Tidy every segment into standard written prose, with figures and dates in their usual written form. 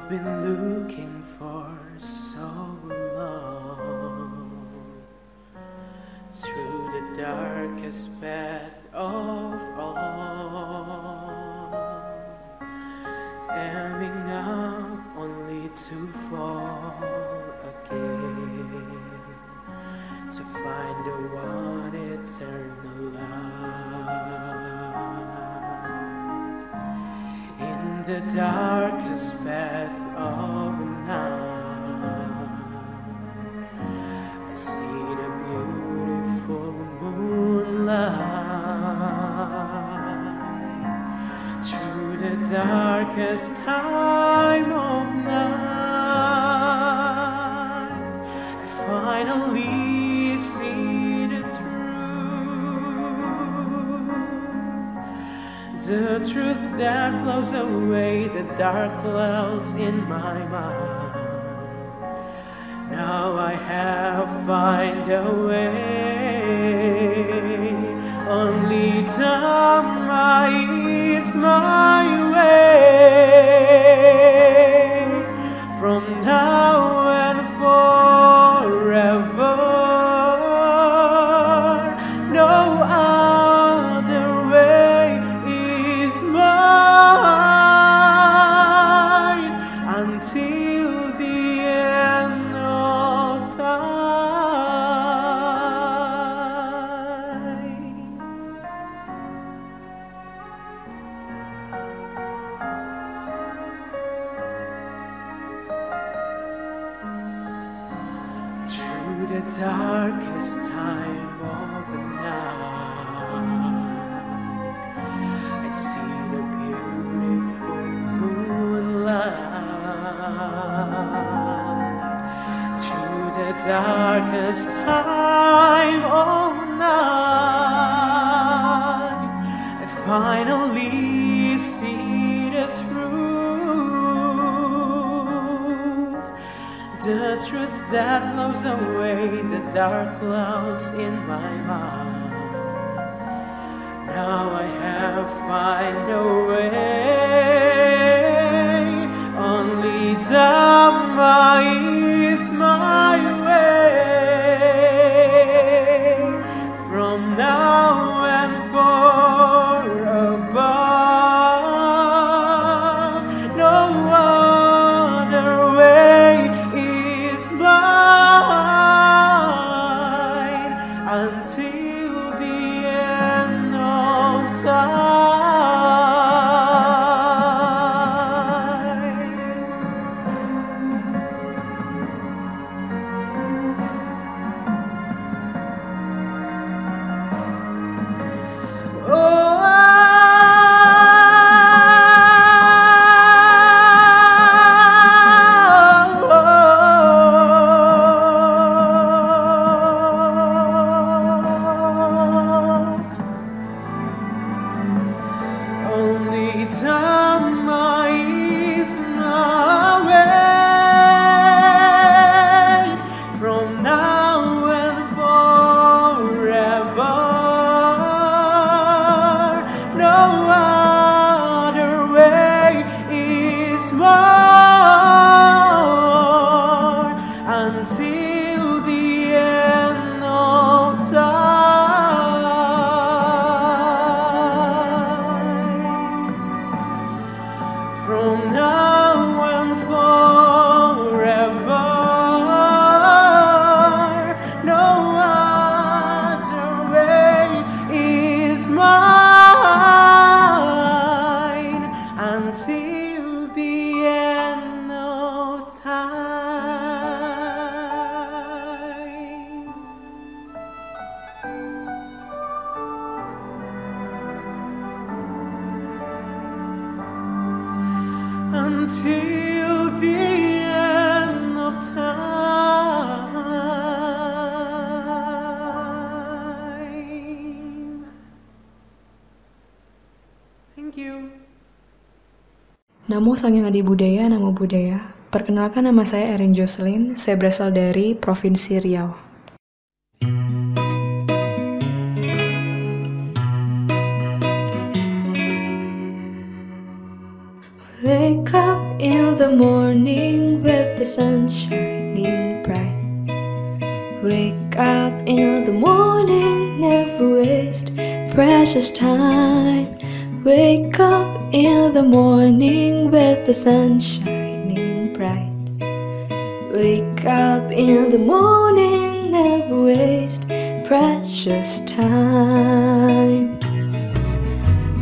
been looking for so long, through the darkest path of all, aiming up only to fall again, to find the one eternal love. In the darkest path of night, I see the beautiful moonlight. Through the darkest time of night, I finally see the truth that blows away the dark clouds in my mind. Now I have found a way, only Dhamma is my way, from now and forever. No other way is mine until the end of time. Through the darkest time of the night, I see the beautiful moonlight. Through the darkest time of night, I finally see the truth that blows away the dark clouds in my mind. Now I have found a way, only Dhamma is my way, from now and for above. No other way is mine until the end of time. Only Dhamma is my way, from now and forever. No other way is mine until the end of time. From now and forever, no other way is mine until the end of time. Until the end of time. Thank you. Namo Sang Hyang Adi Budaya, Namo Buddhaya. Perkenalkan, nama saya Erin Jocelyn. Saya berasal dari Provinsi Riau. Wake up in the morning with the sun shining bright. Wake up in the morning, never waste precious time. Wake up in the morning with the sun shining bright. Wake up in the morning, never waste precious time.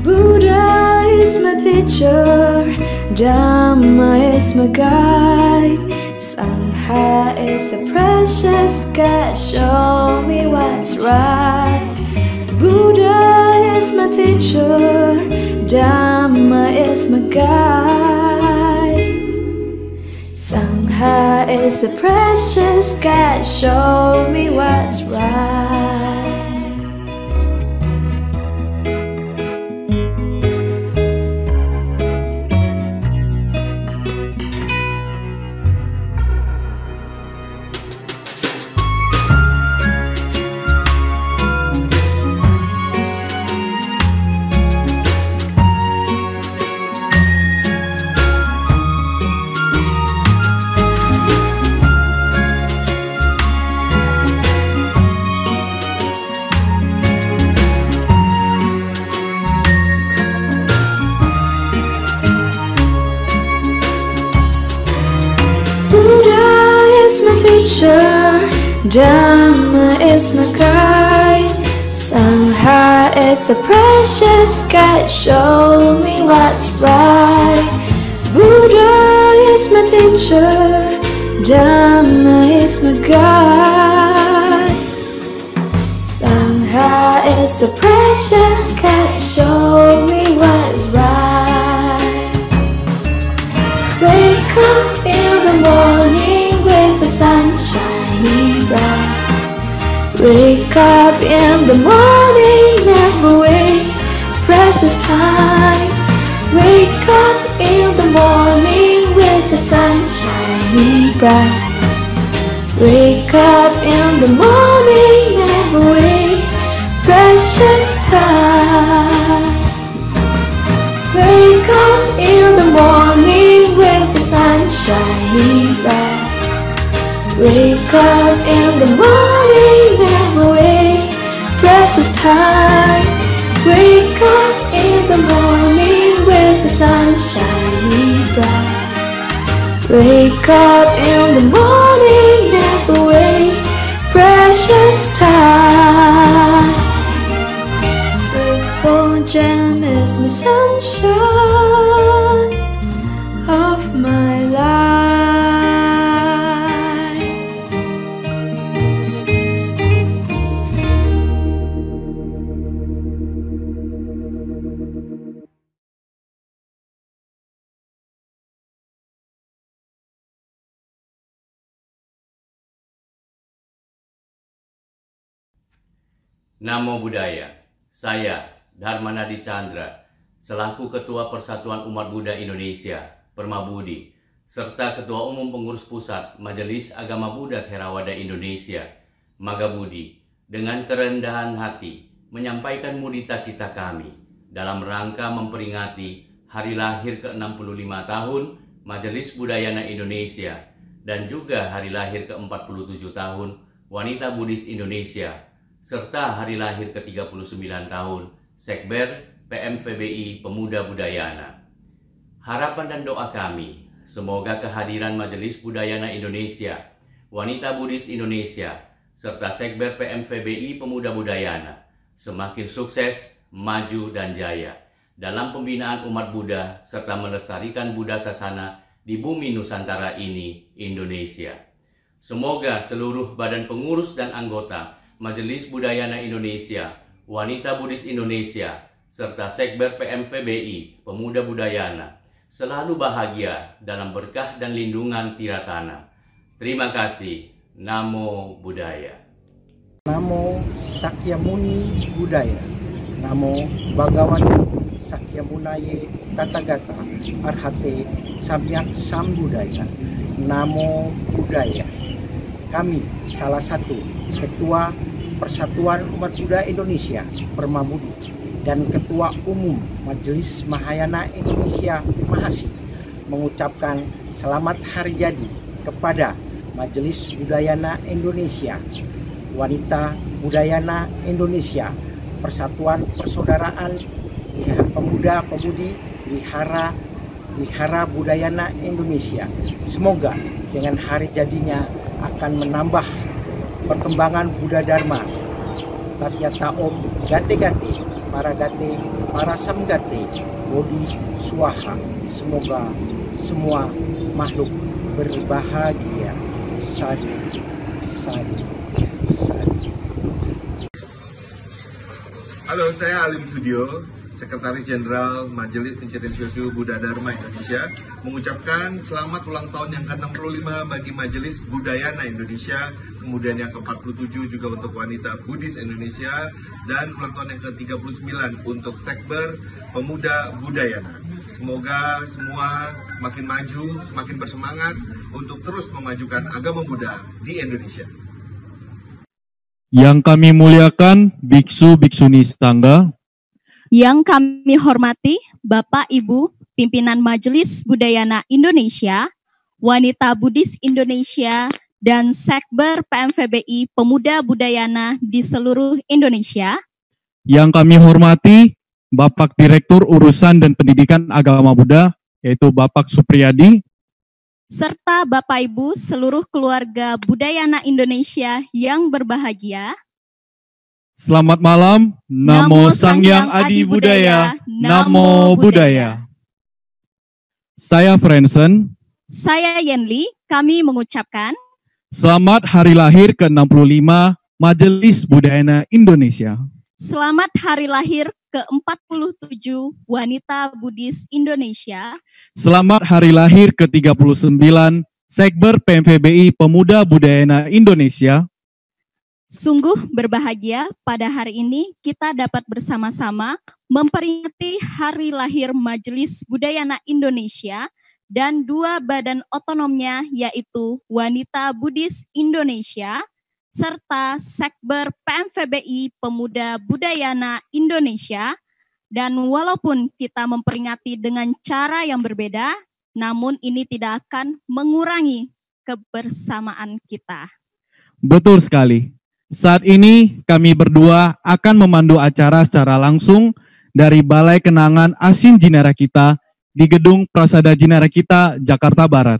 Buddha is my teacher, Dhamma is my guide, Sangha is a precious guide, show me what's right. Buddha is my teacher, Dhamma is my guide, Sangha is a precious guide, show me what's right. Is my teacher, Dhamma is my guide, Sangha is a precious guide, show me what's right. Buddha is my teacher, Dhamma is my guide, Sangha is a precious guide, show me what's right. Wake up in the morning with the sun shining bright. Wake up in the morning, never waste precious time. Wake up in the morning with the sun shining bright. Wake up in the morning, never waste precious time. Wake up in the morning with the sun shining bright. Wake up in the morning, never waste precious time. Wake up in the morning with the sun shining bright. Wake up in the morning, never waste precious time. Purple gem is my sunshine of my life. Namo Buddhaya. Saya, Dharmanadi Chandra, selaku Ketua Persatuan Umat Buddha Indonesia, Permabudi, serta Ketua Umum Pengurus Pusat Majelis Agama Buddha Theravada Indonesia, Magabudi, dengan kerendahan hati menyampaikan mudita cita kami dalam rangka memperingati hari lahir ke-65 tahun Majelis Buddhayana Indonesia dan juga hari lahir ke-47 tahun Wanita Buddhis Indonesia, serta hari lahir ke-39 tahun Sekber PMVBI Pemuda Budayana. Harapan dan doa kami, semoga kehadiran Majelis Budayana Indonesia, Wanita Buddhis Indonesia, serta Sekber PMVBI Pemuda Budayana semakin sukses, maju, dan jaya dalam pembinaan umat Buddha serta melestarikan Buddha Sasana di bumi Nusantara ini, Indonesia. Semoga seluruh badan pengurus dan anggota Majelis Budayana Indonesia, Wanita Buddhis Indonesia, serta Sekber PMVBI Pemuda Budayana selalu bahagia dalam berkah dan lindungan Tiratana. Terima kasih. Namo Buddhaya. Namo Sakyamuni Buddhaya. Namo Bhagawan Sakyamunaye Tathagata Arhate Samyak Sambuddhaya. Namo Buddhaya. Kami salah satu Ketua Persatuan Umat Buddha Indonesia, Permabudi, dan Ketua Umum Majelis Mahayana Indonesia, Mahasi, mengucapkan selamat hari jadi kepada Majelis Budayana Indonesia, Wanita Budayana Indonesia, Persatuan Persaudaraan Pemuda-Pemudi Wihara Budayana Indonesia. Semoga dengan hari jadinya akan menambah perkembangan Buddha Dharma. Tatyata Om Gate-Gate, para Samgate, Bodhi Swaha. Semoga semua makhluk berbahagia. Sadu, sadu, sadu. Halo, saya Alim Sudio, Sekretaris Jenderal Majelis Pencarian Shoshu Buddha Dharma Indonesia, mengucapkan selamat ulang tahun yang ke-65 bagi Majelis Budayana Indonesia, kemudian yang ke-47 juga untuk Wanita Buddhis Indonesia, dan ulang tahun yang ke-39 untuk Sekber Pemuda Budayana. Semoga semua semakin maju, semakin bersemangat untuk terus memajukan agama Buddha di Indonesia. Yang kami muliakan Biksu Biksuni Sangga, yang kami hormati Bapak Ibu pimpinan Majelis Budayana Indonesia, Wanita Buddhis Indonesia, dan Sekber PMVBI Pemuda Budayana di seluruh Indonesia. yang kami hormati Bapak Direktur Urusan dan Pendidikan Agama Buddha, yaitu Bapak Supriyadi, serta Bapak Ibu seluruh keluarga Budayana Indonesia yang berbahagia. Selamat malam, Namo Sangyang Adi Budaya, Namo Buddhaya. Saya Frensen, Saya Yenli, kami mengucapkan selamat hari lahir ke-65 Majelis Budayana Indonesia. selamat hari lahir ke-47 Wanita Buddhis Indonesia. Selamat hari lahir ke-39 Sekber PMVBI Pemuda Budayana Indonesia. Sungguh berbahagia pada hari ini kita dapat bersama-sama memperingati hari lahir Majelis Budayana Indonesia dan dua badan otonomnya, yaitu Wanita Buddhis Indonesia serta Sekber PMVBI Pemuda Budayana Indonesia. Dan walaupun kita memperingati dengan cara yang berbeda, namun ini tidak akan mengurangi kebersamaan kita. Betul sekali. Saat ini kami berdua akan memandu acara secara langsung dari Balai Kenangan Asin Jinara Kita di Gedung Prasada Jinara Kita, Jakarta Barat.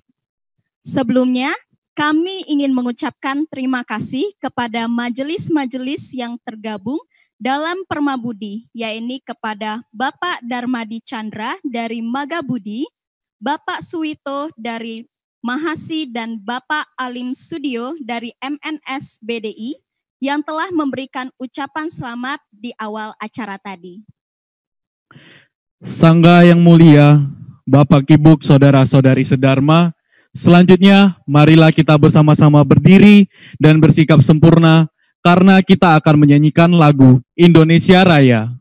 Sebelumnya, kami ingin mengucapkan terima kasih kepada majelis-majelis yang tergabung dalam Permabudi, yaitu kepada Bapak Darmadi Chandra dari Magabudi, Bapak Suwito dari Mahasi, dan Bapak Alim Sudio dari MNS BDI yang telah memberikan ucapan selamat di awal acara tadi. Sangga yang mulia, Bapak Kibuk, saudara-saudari sedharma, selanjutnya marilah kita bersama-sama berdiri dan bersikap sempurna karena kita akan menyanyikan lagu Indonesia Raya.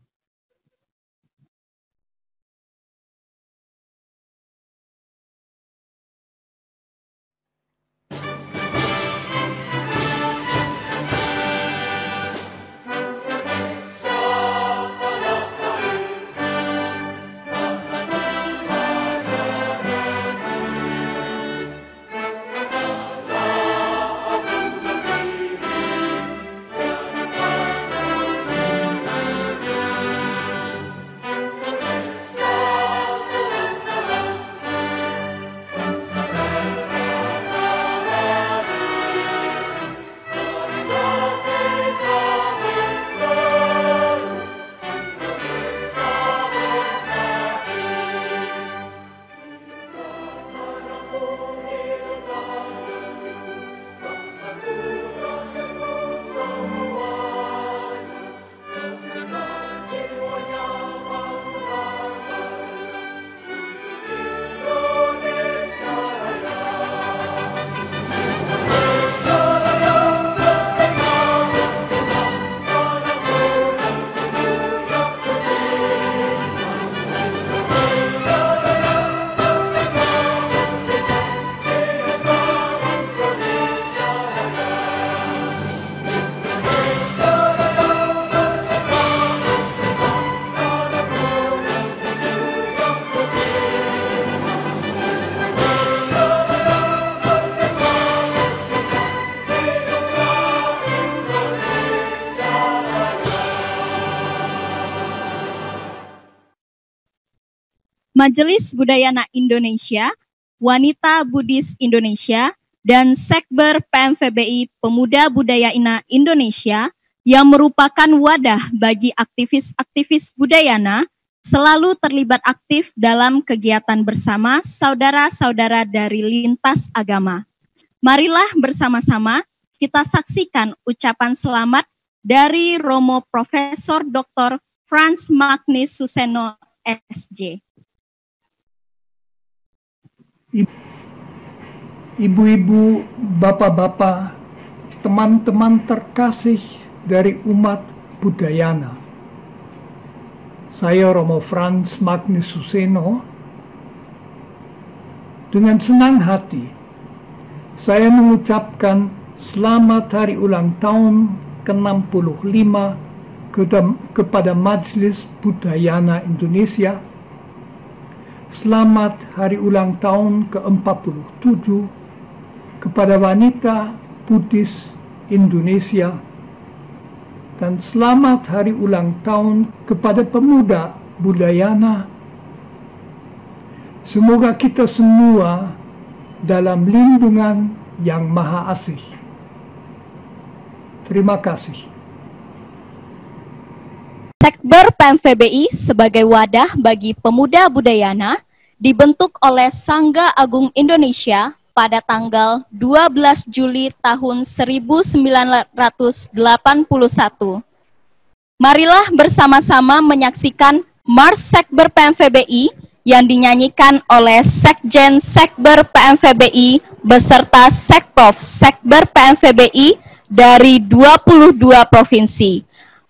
Majelis Budayana Indonesia, Wanita Buddhis Indonesia, dan Sekber PMVBI Pemuda Budayana Indonesia yang merupakan wadah bagi aktivis-aktivis Budayana selalu terlibat aktif dalam kegiatan bersama saudara-saudara dari lintas agama. Marilah bersama-sama kita saksikan ucapan selamat dari Romo Profesor Dr. Frans Magnus Suseno, SJ. Ibu-ibu, bapak-bapak, teman-teman terkasih dari umat Budayana. Saya Romo Frans Magnus Suseno. Dengan senang hati, saya mengucapkan selamat hari ulang tahun ke-65 kepada Majelis Budayana Indonesia. Selamat hari ulang tahun ke-47 kepada Wanita Buddhis Indonesia. Dan selamat hari ulang tahun kepada Pemuda Budayana. Semoga kita semua dalam lindungan Yang Maha Asih. Terima kasih. Sekber PMVBI sebagai wadah bagi pemuda Budayana dibentuk oleh Sangga Agung Indonesia pada tanggal 12 Juli tahun 1981. Marilah bersama-sama menyaksikan Mars Sekber PMVBI yang dinyanyikan oleh Sekjen Sekber PMVBI beserta Sekprov Sekber PMVBI dari 22 provinsi.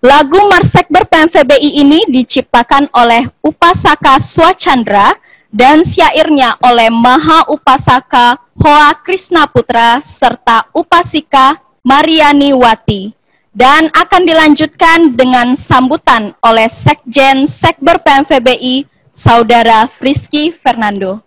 Lagu Mars Sekber PMVBI ini diciptakan oleh Upasaka Swachandra dan syairnya oleh Maha Upasaka Hoa Krishna Putra serta Upasika Mariani Wati, dan akan dilanjutkan dengan sambutan oleh Sekjen Sekber PMVBI Saudara Frisky Fernando.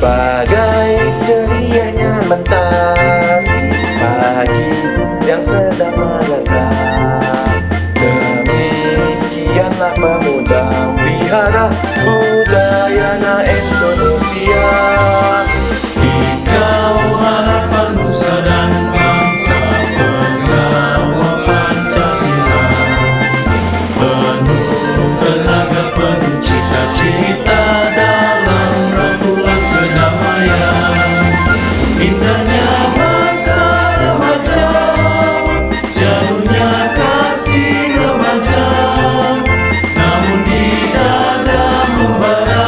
Bagai cerianya mentari pagi yang sedang merekam, demikianlah pemuda wihara Budayana Indonesia. Engkau harapan nusa dan bangsa, pengawal Pancasila, penuh tenaga, penuh cita-cita dalam rangkulan kedamaian. Indahnya masa remaja, syahdunya kasih remaja, namun di dada membara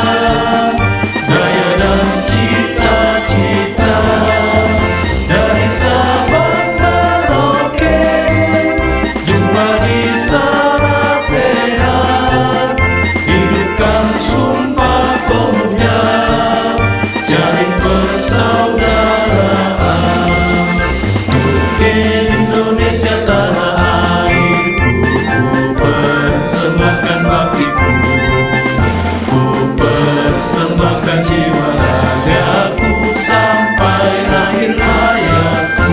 gaya dan cita-cita. Dari Sabang Merauke jumpa di Sarasehan, hidupkan Sumpah Pemuda, jalin persaudaraan. Untuk Indonesia tanah airku, ku persembahkan baktiku, ku persembahkan jiwa ragaku sampai akhir hayatku.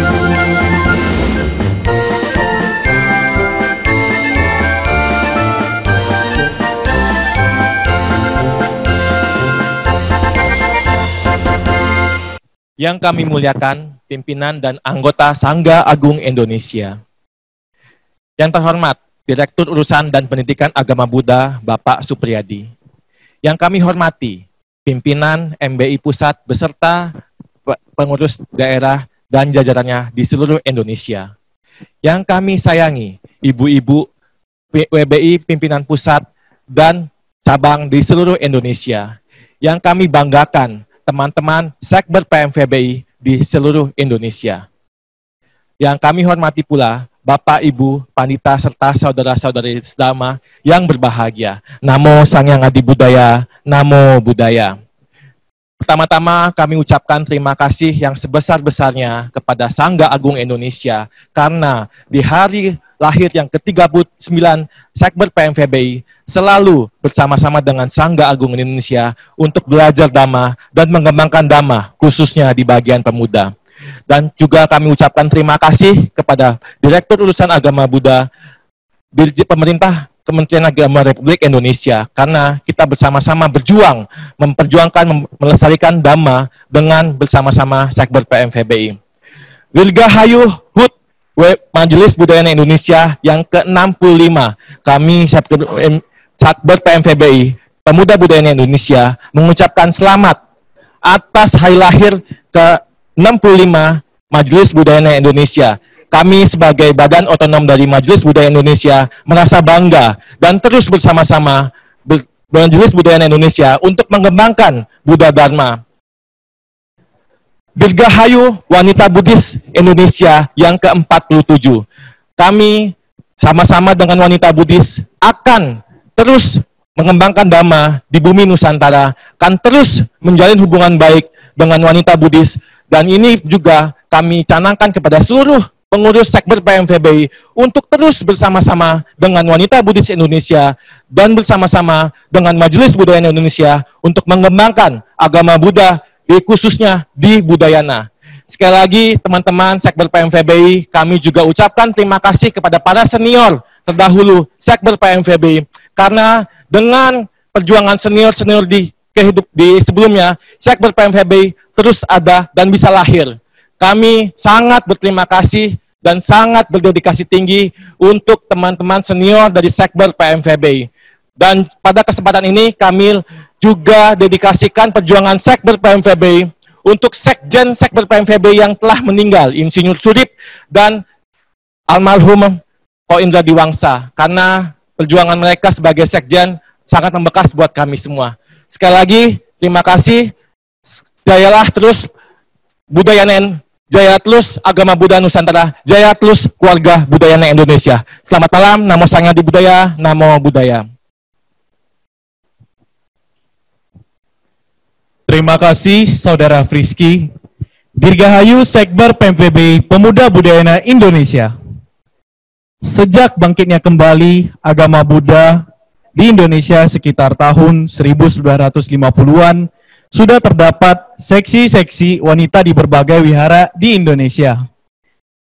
Yang kami muliakan, pimpinan dan anggota Sangga Agung Indonesia. Yang terhormat, Direktur Urusan dan Pendidikan Agama Buddha, Bapak Supriyadi. Yang kami hormati, pimpinan MBI Pusat beserta pengurus daerah dan jajarannya di seluruh Indonesia. Yang kami sayangi, ibu-ibu WBI pimpinan pusat dan cabang di seluruh Indonesia. Yang kami banggakan, teman-teman Sekber PMVBI di seluruh Indonesia. Yang kami hormati pula Bapak, Ibu, Panitia, serta saudara-saudari sedama yang berbahagia. Namo Sang Hyang Adi Budaya, Namo Buddhaya. Pertama-tama kami ucapkan terima kasih yang sebesar-besarnya kepada Sangga Agung Indonesia karena di hari lahir yang ke-39 Sekber PMVBI selalu bersama-sama dengan Sangga Agung Indonesia untuk belajar Dhamma dan mengembangkan Dhamma, khususnya di bagian pemuda. Dan juga kami ucapkan terima kasih kepada Direktur Urusan Agama Buddha Dirjen Pemerintah Kementerian Agama Republik Indonesia, karena kita bersama-sama berjuang, memperjuangkan, melestarikan Dhamma dengan bersama-sama Sekber PMVBI. Dirgahayu HUT Majelis Budaya Indonesia yang ke-65, kami Sekber PMVBI, Pemuda Budaya Indonesia, mengucapkan selamat atas hari lahir ke-65 Majelis Budaya Indonesia. Kami sebagai badan otonom dari Majelis Budaya Indonesia merasa bangga dan terus bersama-sama Majelis Budaya Indonesia untuk mengembangkan Buddha Dharma. Dirgahayu Wanita Buddhis Indonesia yang ke-47. Kami sama-sama dengan wanita Buddhis akan terus mengembangkan Dhamma di bumi Nusantara, akan terus menjalin hubungan baik dengan wanita Buddhis, dan ini juga kami canangkan kepada seluruh pengurus Sekber PMVBI untuk terus bersama-sama dengan wanita Buddhis Indonesia dan bersama-sama dengan Majelis Budaya Indonesia untuk mengembangkan agama Buddha, khususnya di Budayana. Sekali lagi teman-teman Sekber PMVBI, kami juga ucapkan terima kasih kepada para senior terdahulu Sekber PMVBI, karena dengan perjuangan senior-senior di sebelumnya, Sekber PMVBI terus ada dan bisa lahir. Kami sangat berterima kasih dan sangat berdedikasi tinggi untuk teman-teman senior dari Sekber PMVBI. Dan pada kesempatan ini kami juga dedikasikan perjuangan Sekber PMVBI untuk Sekjen Sekber PMVBI yang telah meninggal, Insinyur Surip dan almarhum Ko Indra Diwangsa, karena perjuangan mereka sebagai Sekjen sangat membekas buat kami semua. Sekali lagi, terima kasih. Jayalah terus Budayana, jaya terus agama Buddha Nusantara, jaya terus keluarga Budayana Indonesia. Selamat malam, namo Sangha di Budaya, namo Buddhaya. Terima kasih Saudara Friski. Dirgahayu Sekber PMVBI Pemuda Budayana Indonesia. Sejak bangkitnya kembali agama Buddha di Indonesia sekitar tahun 1950-an, sudah terdapat seksi-seksi wanita di berbagai wihara di Indonesia.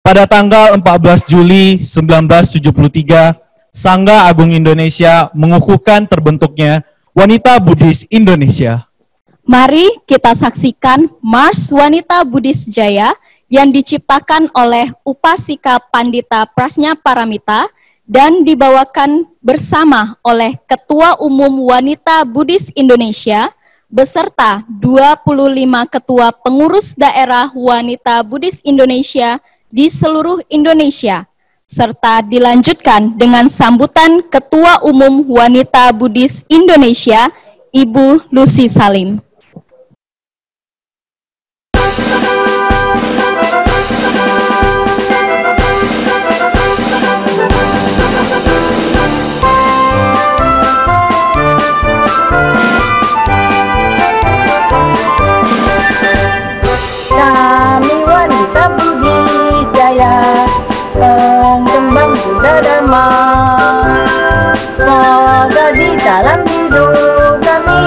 Pada tanggal 14 Juli 1973, Sangga Agung Indonesia mengukuhkan terbentuknya Wanita Buddhis Indonesia. Mari kita saksikan Mars Wanita Buddhis Jaya yang diciptakan oleh Upasika Pandita Prasnya Paramita dan dibawakan bersama oleh Ketua Umum Wanita Buddhis Indonesia beserta 25 ketua pengurus daerah wanita Buddhis Indonesia di seluruh Indonesia, serta dilanjutkan dengan sambutan Ketua Umum Wanita Buddhis Indonesia, Ibu Lucy Salim. Pengembang Buddha Dhamma, semoga di dalam hidup kami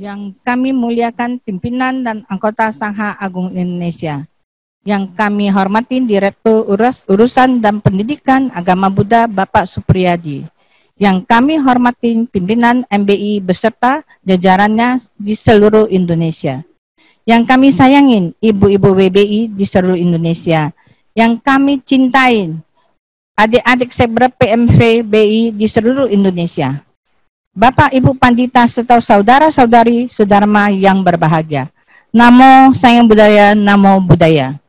Yang kami muliakan pimpinan dan anggota Sangha Agung Indonesia. Yang kami hormati Direktur Urusan dan Pendidikan Agama Buddha Bapak Supriyadi. Yang kami hormati pimpinan MBI beserta jajarannya di seluruh Indonesia. Yang kami sayangin ibu-ibu WBI di seluruh Indonesia. Yang kami cintain adik-adik sekber PMVBI di seluruh Indonesia. Bapak, Ibu Pandita, serta saudara-saudari sedharma yang berbahagia. Namo Sang Budaya, Namo Buddhaya.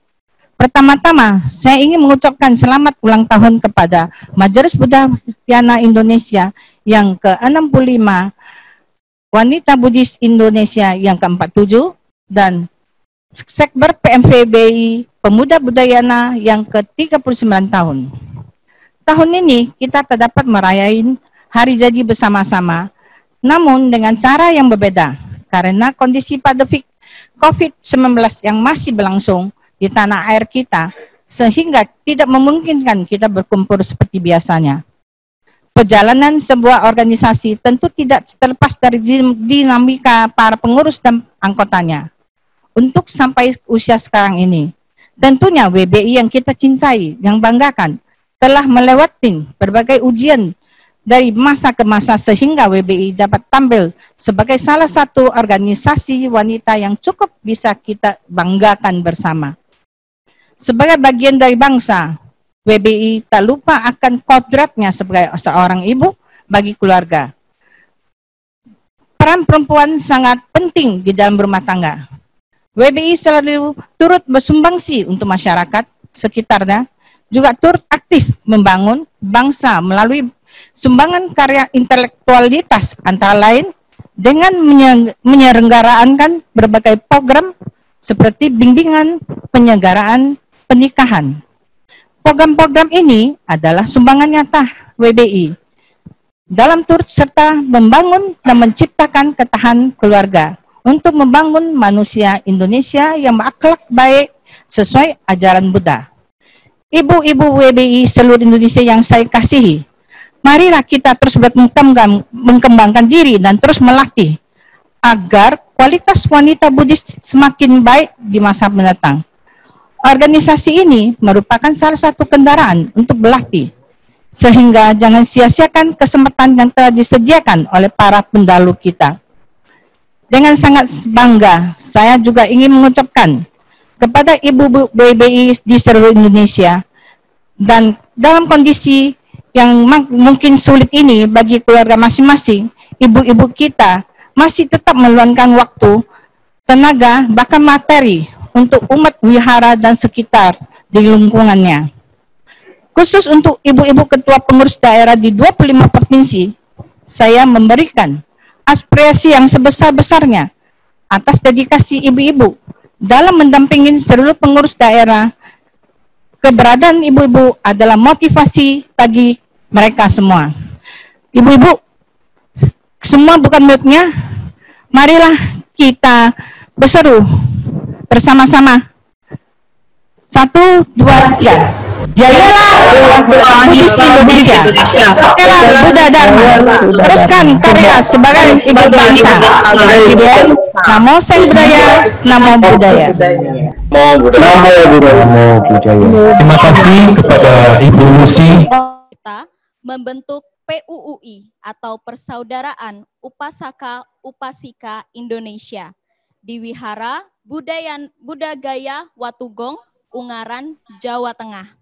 Pertama-tama, saya ingin mengucapkan selamat ulang tahun kepada Majelis Budayana Indonesia yang ke-65, Wanita Buddhis Indonesia yang ke-47, dan Sekber PMVBI Pemuda Budayana yang ke-39 tahun. Tahun ini kita terdapat merayain hari jadi bersama-sama, namun dengan cara yang berbeda karena kondisi pandemi COVID-19 yang masih berlangsung di tanah air kita, sehingga tidak memungkinkan kita berkumpul seperti biasanya. Perjalanan sebuah organisasi tentu tidak terlepas dari dinamika para pengurus dan anggotanya. Untuk sampai usia sekarang ini, tentunya WBI yang kita cintai, yang banggakan, telah melewati berbagai ujian dari masa ke masa sehingga WBI dapat tampil sebagai salah satu organisasi wanita yang cukup bisa kita banggakan bersama. Sebagai bagian dari bangsa, WBI tak lupa akan kodratnya sebagai seorang ibu bagi keluarga. Peran perempuan sangat penting di dalam rumah tangga. WBI selalu turut bersumbangsi untuk masyarakat sekitarnya, juga turut aktif membangun bangsa melalui sumbangan karya intelektualitas antara lain dengan menyelenggarakan berbagai program seperti bimbingan penyelenggaraan pernikahan. Program-program ini adalah sumbangan nyata WBI dalam turut serta membangun dan menciptakan ketahanan keluarga untuk membangun manusia Indonesia yang berakhlak baik sesuai ajaran Buddha. Ibu-ibu WBI seluruh Indonesia yang saya kasihi, marilah kita terus mengembangkan diri dan terus melatih agar kualitas wanita Buddhis semakin baik di masa mendatang. Organisasi ini merupakan salah satu kendaraan untuk berlatih, sehingga jangan sia-siakan kesempatan yang telah disediakan oleh para pendahulu kita. Dengan sangat bangga, saya juga ingin mengucapkan kepada ibu WBI di seluruh Indonesia, dan dalam kondisi yang mungkin sulit ini bagi keluarga masing-masing, ibu-ibu kita masih tetap meluangkan waktu, tenaga, bahkan materi untuk umat wihara dan sekitar di lingkungannya. Khusus untuk ibu-ibu ketua pengurus daerah di 25 provinsi, saya memberikan apresiasi yang sebesar-besarnya atas dedikasi ibu-ibu dalam mendampingi seluruh pengurus daerah. Keberadaan ibu-ibu adalah motivasi bagi mereka semua. Ibu-ibu semua bukan muridnya, marilah kita berseru bersama-sama. 1, 2, 3. Jayalah Buddhis Indonesia. Pakailah Buddha Dharma. Teruskan karya sebagai ibu bangsa. Namo Sang Budaya, Namo Buddhaya. Terima kasih kepada Ibu Lucy. Kita membentuk PUUI atau Persaudaraan Upasaka Upasika Indonesia di Wihara Buddha Gaya Watugong, Ungaran, Jawa Tengah.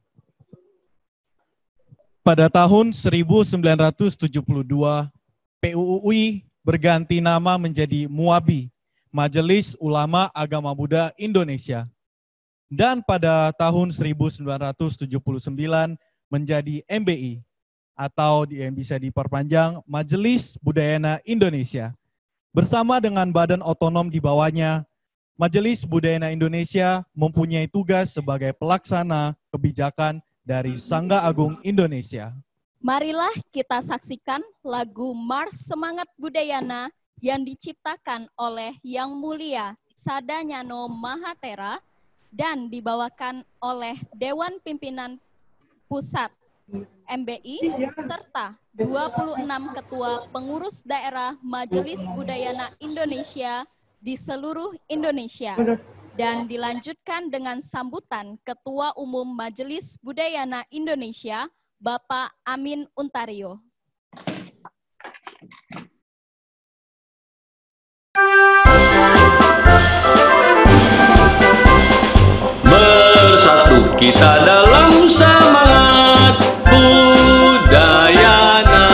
Pada tahun 1972, PUUI berganti nama menjadi MUABI, Majelis Ulama Agama Buddha Indonesia. Dan pada tahun 1979 menjadi MBI, atau yang bisa diperpanjang Majelis Budayana Indonesia. Bersama dengan badan otonom di bawahnya, Majelis Budayana Indonesia mempunyai tugas sebagai pelaksana kebijakan dari Sangga Agung Indonesia. Marilah kita saksikan lagu Mars Semangat Budayana yang diciptakan oleh Yang Mulia Sadanyano Mahathera dan dibawakan oleh Dewan Pimpinan Pusat MBI, serta 26 ketua pengurus daerah Majelis Budayana Indonesia di seluruh Indonesia. Dan dilanjutkan dengan sambutan Ketua Umum Majelis Budayana Indonesia, Bapak Amin Untario. Bersatu kita dalam semangat Budayana,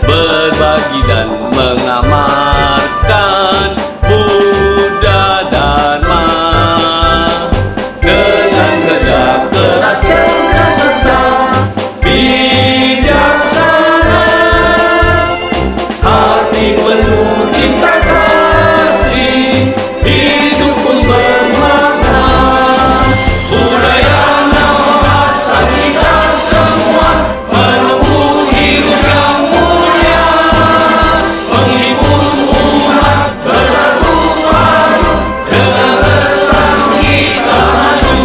berbagi dan mengamalkan Buddha Dharma dengan kerja keras serta bijaksana, hati penuh cinta kasih, hidup pun bermakna. Budayana asal kita semua menempuh hidup yang mulia, menghibur umat bersatu padu dengan bersama kita maju.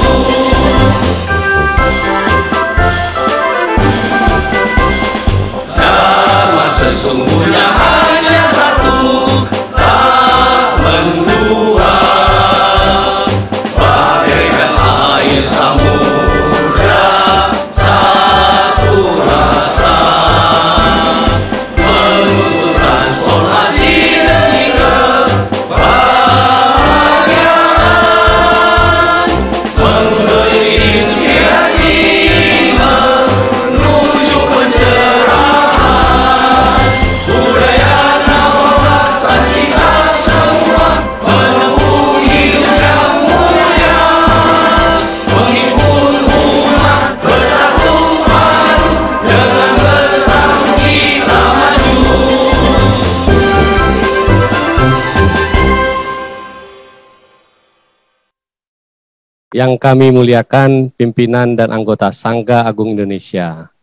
Dharma sesungguhnya hanya satu, tak mendua, bagaikan air samudra, satu rasa, menuntut transformasi demi kebahagiaan, memberi inspirasi menuju pencerahan. Budayana wawasan kita semua menempuh hidup yang mulia, menghibur umat bersatu padu dengan bersama kita maju. Yang kami muliakan pimpinan dan anggota Sangga Agung Indonesia.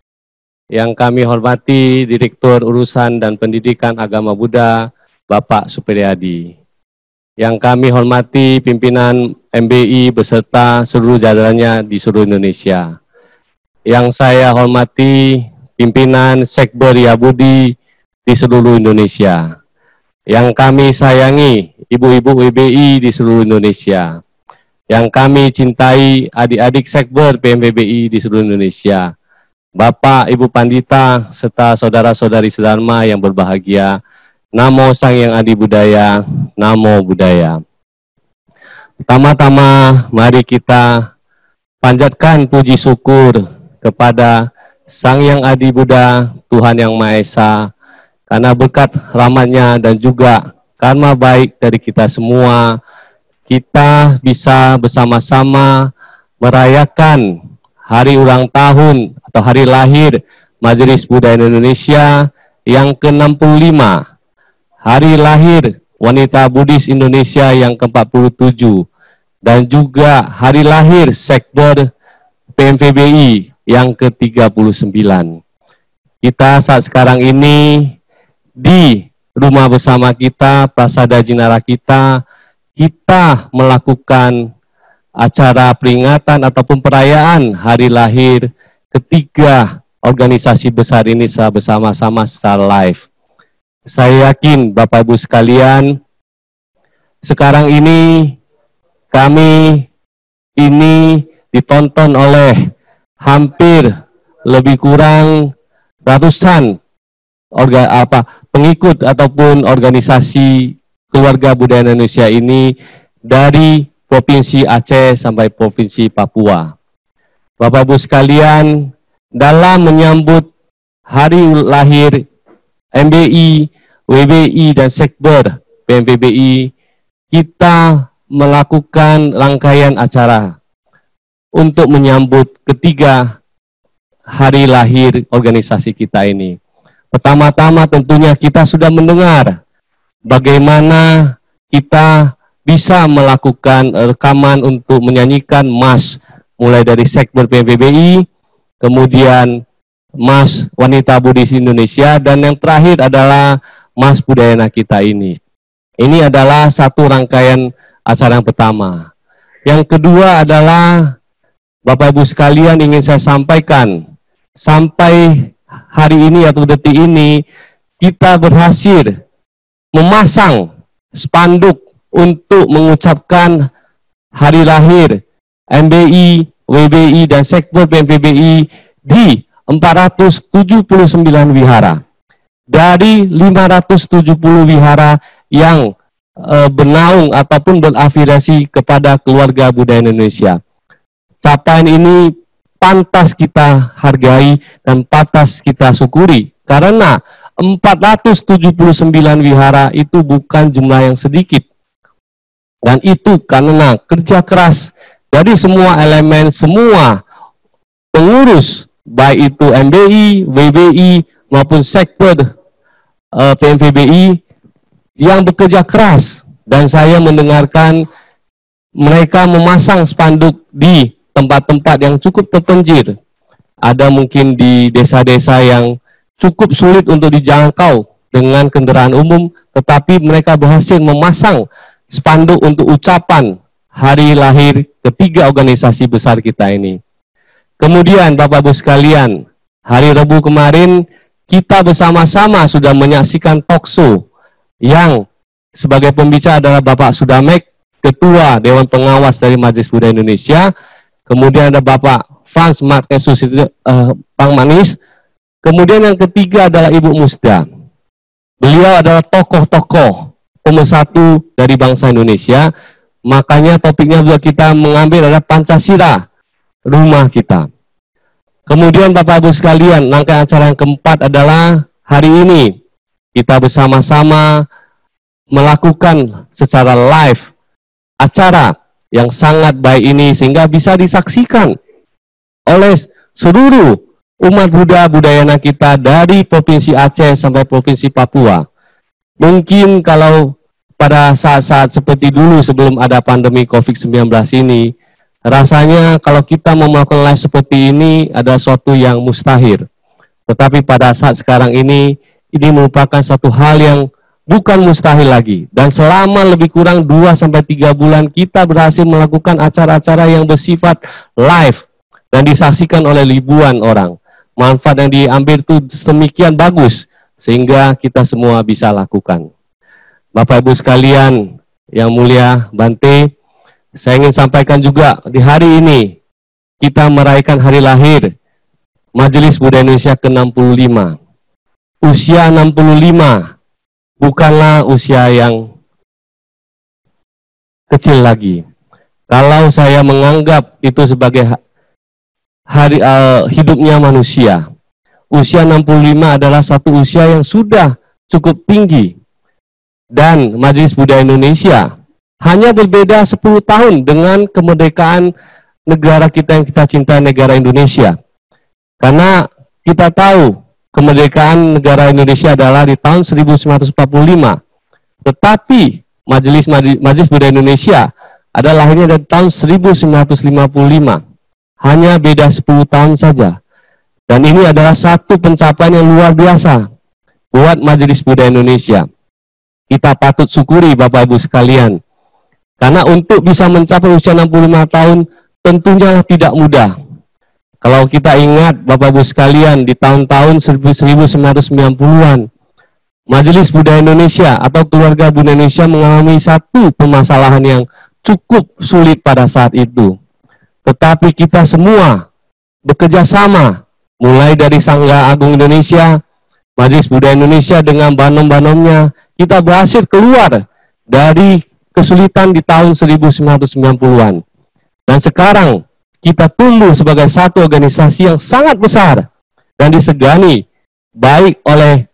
Yang kami hormati Direktur Urusan dan Pendidikan Agama Buddha, Bapak Supriyadi. Yang kami hormati pimpinan MBI beserta seluruh jajarannya di seluruh Indonesia. Yang saya hormati pimpinan Sekber Yabudi di seluruh Indonesia. Yang kami sayangi ibu-ibu WBI di seluruh Indonesia. Yang kami cintai adik-adik Sekber PMPBI di seluruh Indonesia, Bapak, Ibu Pandita, serta saudara-saudari sedharma yang berbahagia. Namo Sang Hyang Adi Budaya, Namo Buddhaya. Pertama-tama, mari kita panjatkan puji syukur kepada Sang Hyang Adi Buddha, Tuhan Yang Maha Esa, karena berkat rahmat-Nya dan juga karma baik dari kita semua, kita bisa bersama-sama merayakan hari ulang tahun atau hari lahir Majelis Budaya Indonesia yang ke-65, hari lahir Wanita Buddhis Indonesia yang ke-47, dan juga hari lahir Sekber PMPBI yang ke-39. Kita saat sekarang ini di rumah bersama kita, Prasada Jinara kita melakukan acara peringatan ataupun perayaan hari lahir ketiga organisasi besar ini secara bersama-sama secara live. Saya yakin Bapak Ibu sekalian, sekarang ini kami ini ditonton oleh hampir lebih kurang ratusan pengikut ataupun organisasi keluarga budaya Indonesia ini dari Provinsi Aceh sampai Provinsi Papua. Bapak Ibu sekalian, dalam menyambut hari lahir MBI, WBI, dan Sekber PMPBI, kita melakukan rangkaian acara untuk menyambut ketiga hari lahir organisasi kita ini. Pertama-tama tentunya kita sudah mendengar bagaimana kita bisa melakukan rekaman untuk menyanyikan mas, mulai dari Sekber PMPBI, kemudian mas Wanita Buddhis Indonesia, dan yang terakhir adalah mas Budayana kita ini. Ini adalah satu rangkaian acara yang pertama. Yang kedua adalah Bapak Ibu sekalian, ingin saya sampaikan, sampai hari ini atau detik ini, kita berhasil memasang spanduk untuk mengucapkan hari lahir MBI, WBI, dan Sekber PMPBI di 479 wihara. Dari 570 wihara yang bernaung ataupun berafiliasi kepada keluarga budaya Indonesia. Capaian ini pantas kita hargai dan pantas kita syukuri, karena 479 wihara itu bukan jumlah yang sedikit. Dan itu karena kerja keras dari semua elemen, semua pengurus, baik itu MBI, WBI, maupun Sekber PMPBI yang bekerja keras. Dan saya mendengarkan mereka memasang spanduk di tempat-tempat yang cukup terpencil. Ada mungkin di desa-desa yang cukup sulit untuk dijangkau dengan kendaraan umum, tetapi mereka berhasil memasang spanduk untuk ucapan hari lahir ketiga organisasi besar kita ini. Kemudian Bapak Ibu sekalian, hari Rabu kemarin kita bersama-sama sudah menyaksikan talkshow yang sebagai pembicara adalah Bapak Sudamek, Ketua Dewan Pengawas dari Majelis Budaya Indonesia. Kemudian ada Bapak Frans Marquesus, Bang Manis. Kemudian yang ketiga adalah Ibu Musda. Beliau adalah tokoh-tokoh pemersatu dari bangsa Indonesia. Makanya topiknya juga kita mengambil adalah Pancasila, rumah kita. Kemudian Bapak Ibu sekalian, rangkaian acara yang keempat adalah hari ini kita bersama-sama melakukan secara live acara yang sangat baik ini sehingga bisa disaksikan oleh seluruh umat budayana kita dari Provinsi Aceh sampai Provinsi Papua. Mungkin kalau pada saat-saat seperti dulu sebelum ada pandemi COVID-19 ini, rasanya kalau kita mau melakukan live seperti ini ada suatu yang mustahil. Tetapi pada saat sekarang ini merupakan satu hal yang bukan mustahil lagi. Dan selama lebih kurang 2-3 bulan kita berhasil melakukan acara-acara yang bersifat live dan disaksikan oleh ribuan orang. Manfaat yang diambil itu sedemikian bagus sehingga kita semua bisa lakukan. Bapak Ibu sekalian yang mulia Bante, saya ingin sampaikan juga di hari ini kita merayakan hari lahir Majelis Budaya Indonesia ke-65. Usia 65 bukanlah usia yang kecil lagi. Kalau saya menganggap itu sebagai hari hidupnya manusia, usia 65 adalah satu usia yang sudah cukup tinggi. Dan Majelis Budaya Indonesia hanya berbeda 10 tahun dengan kemerdekaan negara kita yang kita cintai, negara Indonesia. Karena kita tahu kemerdekaan negara Indonesia adalah di tahun 1945. Tetapi Majelis Budaya Indonesia adalah lahirnya dari tahun 1955. Hanya beda 10 tahun saja. Dan ini adalah satu pencapaian yang luar biasa buat Majelis Budaya Indonesia. Kita patut syukuri Bapak Ibu sekalian. Karena untuk bisa mencapai usia 65 tahun tentunya tidak mudah. Kalau kita ingat Bapak Ibu sekalian di tahun-tahun 1990-an, Majelis Budaya Indonesia atau keluarga budaya Indonesia mengalami satu permasalahan yang cukup sulit pada saat itu. Tetapi kita semua bekerja sama, mulai dari Sangga Agung Indonesia, Majelis Budaya Indonesia dengan banom-banomnya, kita berhasil keluar dari kesulitan di tahun 1990-an. Dan sekarang kita tumbuh sebagai satu organisasi yang sangat besar dan disegani baik oleh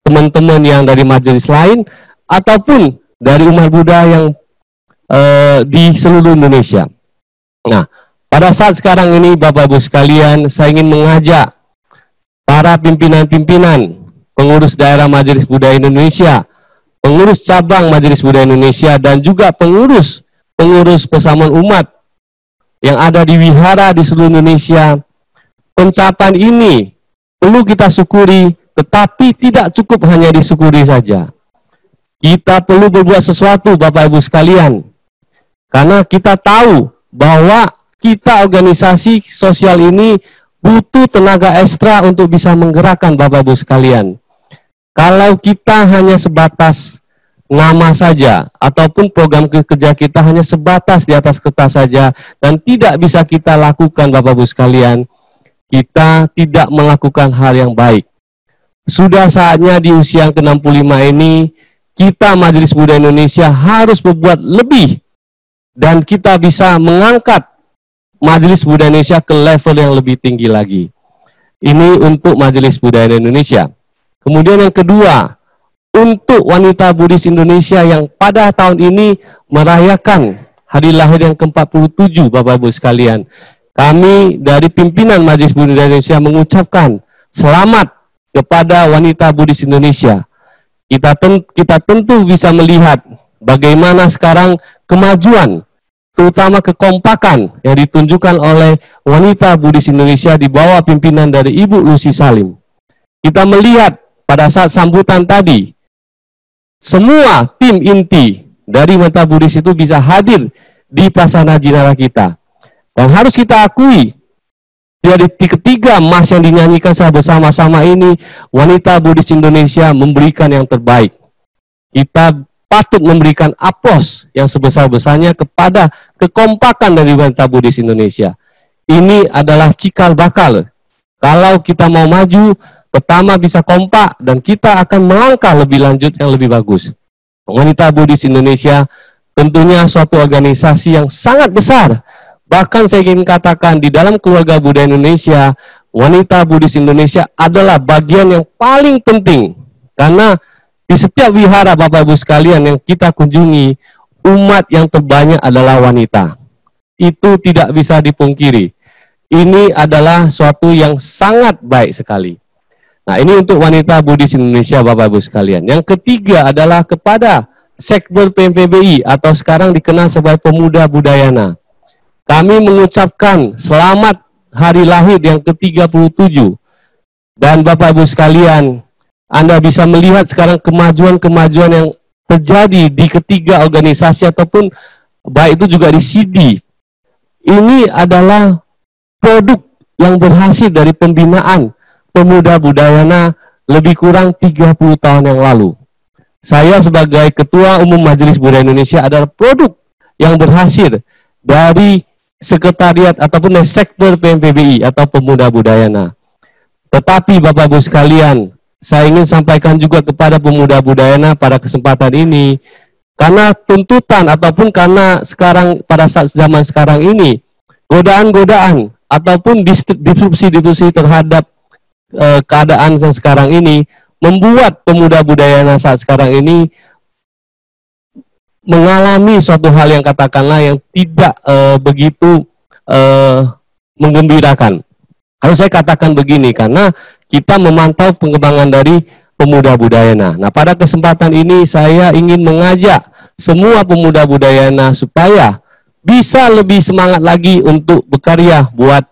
teman-teman yang dari majelis lain ataupun dari umat Buddha yang di seluruh Indonesia. Nah, pada saat sekarang ini Bapak Ibu sekalian, saya ingin mengajak para pimpinan-pimpinan, pengurus daerah Majelis Budaya Indonesia, pengurus cabang Majelis Budaya Indonesia, dan juga pengurus persamaan umat yang ada di wihara di seluruh Indonesia. Pencapaian ini perlu kita syukuri, tetapi tidak cukup hanya disyukuri saja. Kita perlu berbuat sesuatu Bapak Ibu sekalian. Karena kita tahu bahwa kita organisasi sosial ini butuh tenaga ekstra untuk bisa menggerakkan Bapak Ibu sekalian. Kalau kita hanya sebatas nama saja, ataupun program kerja kita hanya sebatas di atas kertas saja, dan tidak bisa kita lakukan Bapak Ibu sekalian, kita tidak melakukan hal yang baik. Sudah saatnya di usia yang ke-65 ini, kita Majelis Budaya Indonesia harus berbuat lebih, dan kita bisa mengangkat Majelis Budaya Indonesia ke level yang lebih tinggi lagi. Ini untuk Majelis Budaya Indonesia. Kemudian yang kedua, untuk wanita Buddhis Indonesia yang pada tahun ini merayakan hari lahir yang ke-47, Bapak Ibu sekalian. Kami dari pimpinan Majelis Budaya Indonesia mengucapkan selamat kepada wanita Buddhis Indonesia. Kita tentu bisa melihat bagaimana sekarang kemajuan, terutama kekompakan yang ditunjukkan oleh wanita Buddhis Indonesia di bawah pimpinan dari Ibu Lucy Salim. Kita melihat pada saat sambutan tadi, semua tim inti dari wanita Buddhis itu bisa hadir di Prasarana Jinara kita. Dan harus kita akui, dari ketiga mas yang dinyanyikan secara bersama-sama ini, wanita Buddhis Indonesia memberikan yang terbaik. Kita patut memberikan aplaus yang sebesar-besarnya kepada kekompakan dari wanita Buddhis Indonesia. Ini adalah cikal bakal. Kalau kita mau maju, pertama bisa kompak, dan kita akan melangkah lebih lanjut yang lebih bagus. Wanita Buddhis Indonesia tentunya suatu organisasi yang sangat besar. Bahkan saya ingin katakan di dalam keluarga budaya Indonesia, wanita Buddhis Indonesia adalah bagian yang paling penting. Karena di setiap wihara Bapak Ibu sekalian yang kita kunjungi, umat yang terbanyak adalah wanita. Itu tidak bisa dipungkiri. Ini adalah suatu yang sangat baik sekali. Nah, ini untuk wanita Buddhis Indonesia Bapak Ibu sekalian. Yang ketiga adalah kepada Sekber PMPBI atau sekarang dikenal sebagai Pemuda Budayana. Kami mengucapkan selamat hari lahir yang ke-37. Dan Bapak Ibu sekalian, Anda bisa melihat sekarang kemajuan-kemajuan yang terjadi di ketiga organisasi ataupun baik itu juga di CD. Ini adalah produk yang berhasil dari pembinaan Pemuda Budayana lebih kurang 30 tahun yang lalu. Saya sebagai Ketua Umum Majelis Budaya Indonesia adalah produk yang berhasil dari Sekretariat ataupun Sekber PMPBI atau Pemuda Budayana. Tetapi Bapak Ibu sekalian, saya ingin sampaikan juga kepada Pemuda Budayana pada kesempatan ini, karena tuntutan ataupun karena sekarang pada saat zaman sekarang ini, godaan-godaan ataupun disrupsi terhadap keadaan yang sekarang ini membuat Pemuda Budayana saat sekarang ini mengalami suatu hal yang katakanlah yang tidak begitu menggembirakan. Harus saya katakan begini, karena kita memantau pengembangan dari Pemuda Budayana. Nah, pada kesempatan ini saya ingin mengajak semua Pemuda Budayana supaya bisa lebih semangat lagi untuk berkarya buat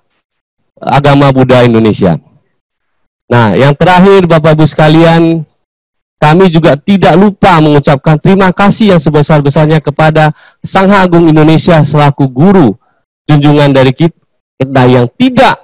agama Buddha Indonesia. Nah, yang terakhir Bapak Ibu sekalian, kami juga tidak lupa mengucapkan terima kasih yang sebesar-besarnya kepada Sangha Agung Indonesia selaku guru junjungan dari kita yang tidak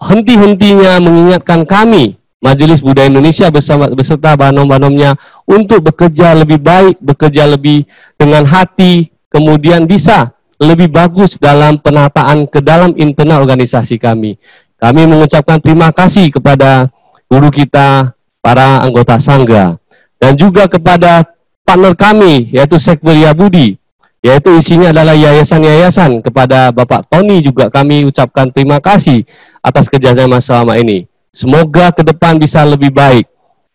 henti-hentinya mengingatkan kami, Majelis Budaya Indonesia beserta banom-banomnya untuk bekerja lebih baik, bekerja lebih dengan hati, kemudian bisa lebih bagus dalam penataan ke dalam internal organisasi kami. Kami mengucapkan terima kasih kepada guru kita, para anggota Sangga, dan juga kepada partner kami, yaitu Sekber Budi, yaitu isinya adalah yayasan-yayasan. Kepada Bapak Tony juga kami ucapkan terima kasih atas kerjasama selama ini. Semoga ke depan bisa lebih baik.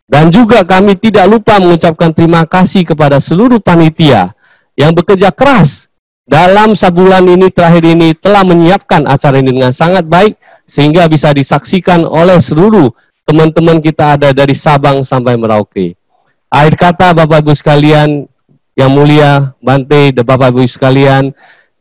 Dan juga kami tidak lupa mengucapkan terima kasih kepada seluruh panitia yang bekerja keras dalam sebulan ini terakhir ini telah menyiapkan acara ini dengan sangat baik sehingga bisa disaksikan oleh seluruh teman-teman kita ada dari Sabang sampai Merauke. Akhir kata Bapak Ibu sekalian yang mulia, Bante dan Bapak Ibu sekalian,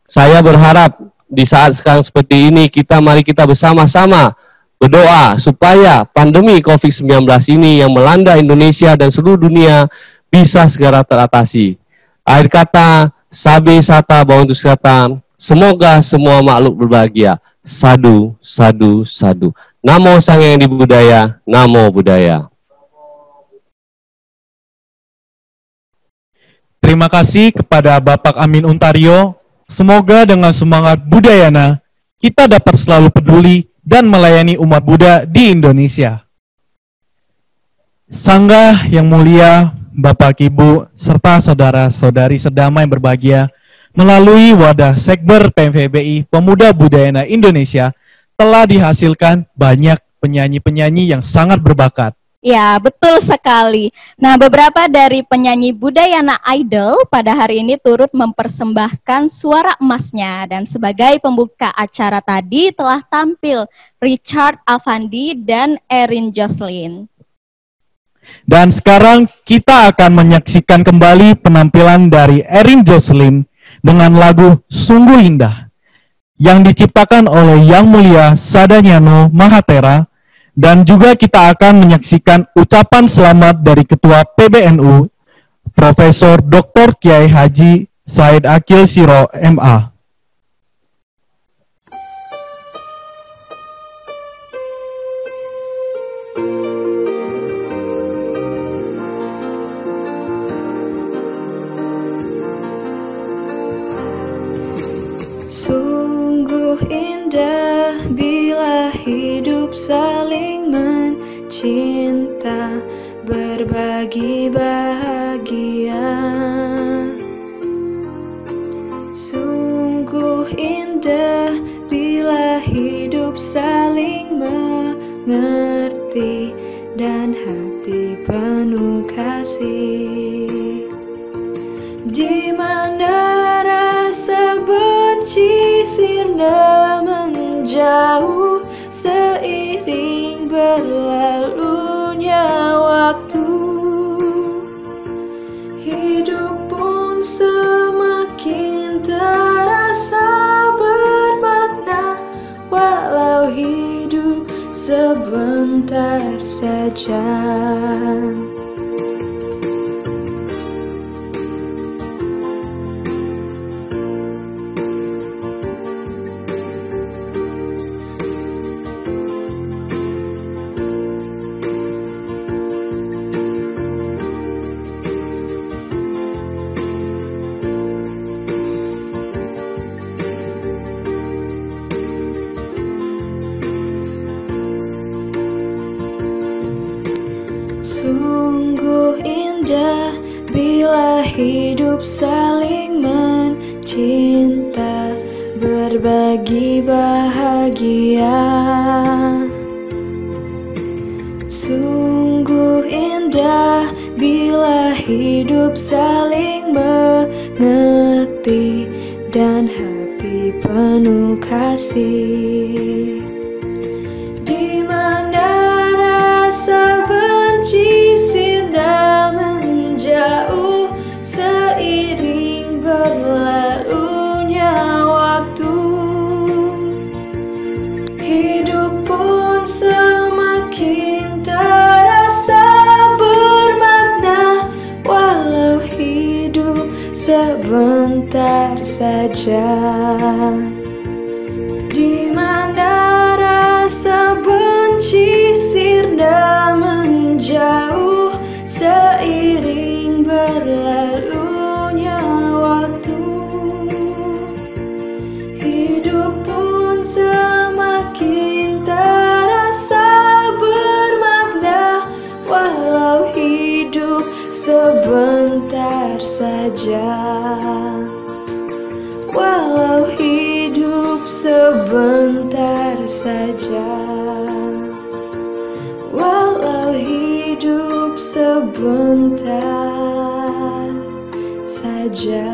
saya berharap di saat sekarang seperti ini mari kita bersama-sama berdoa supaya pandemi COVID-19 ini yang melanda Indonesia dan seluruh dunia bisa segera teratasi. Akhir kata, Sabe Sata Bhavantu Sata, Semoga semua makhluk berbahagia. Sadu, sadu, sadu. Namo Sang Hyang Budaya, Namo Buddhaya. Terima kasih kepada Bapak Amin Untario. Semoga dengan semangat Budayana, kita dapat selalu peduli dan melayani umat Buddha di Indonesia. Sangga yang mulia, Bapak Ibu, serta saudara-saudari sedama yang berbahagia, melalui wadah Sekber PMVBI Pemuda Budayana Indonesia, telah dihasilkan banyak penyanyi-penyanyi yang sangat berbakat. Ya, betul sekali. Nah, beberapa dari penyanyi Budayana Idol pada hari ini turut mempersembahkan suara emasnya. Dan sebagai pembuka acara tadi telah tampil Richard Alfandi dan Erin Jocelyn. Dan sekarang kita akan menyaksikan kembali penampilan dari Erin Jocelyn dengan lagu Sungguh Indah yang diciptakan oleh Yang Mulia Sadanyano Mahatera. Dan juga kita akan menyaksikan ucapan selamat dari Ketua PBNU, Profesor Dr. Kiai Haji Said Akil Siro, MA. Sungguh indah bila hidup saling mencinta, berbagi bahagia. Sungguh indah bila hidup saling mengerti dan hati penuh kasih. Di mana rasa benci sirna menjauh seiring berlalunya waktu, hidup pun semakin terasa bermakna, walau hidup sebentar saja. Sungguh indah bila hidup saling mencinta, berbagi bahagia. Sungguh indah bila hidup saling mengerti dan hati penuh kasih. Di mana rasa benci sirna menjauh seiring berlalunya waktu, hidup pun semakin terasa bermakna, walau hidup sebentar saja. Di mana rasa benci sirna menjauh seiring berlalunya waktu, hidup pun semakin terasa bermakna, walau hidup sebentar saja. Walau hidup sebentar saja, walau hidup sebentar saja.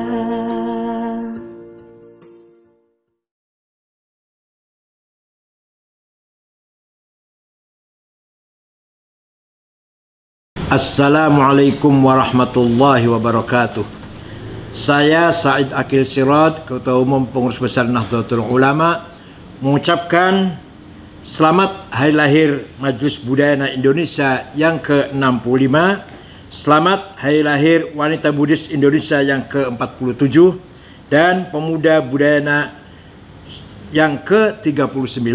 Assalamualaikum warahmatullahi wabarakatuh. Saya Said Akil Sirot, Ketua Umum Pengurus Besar Nahdlatul Ulama, mengucapkan selamat hari lahir Majelis Budayana Indonesia yang ke-65, selamat hari lahir Wanita Buddhis Indonesia yang ke-47, dan Pemuda Budayana yang ke-39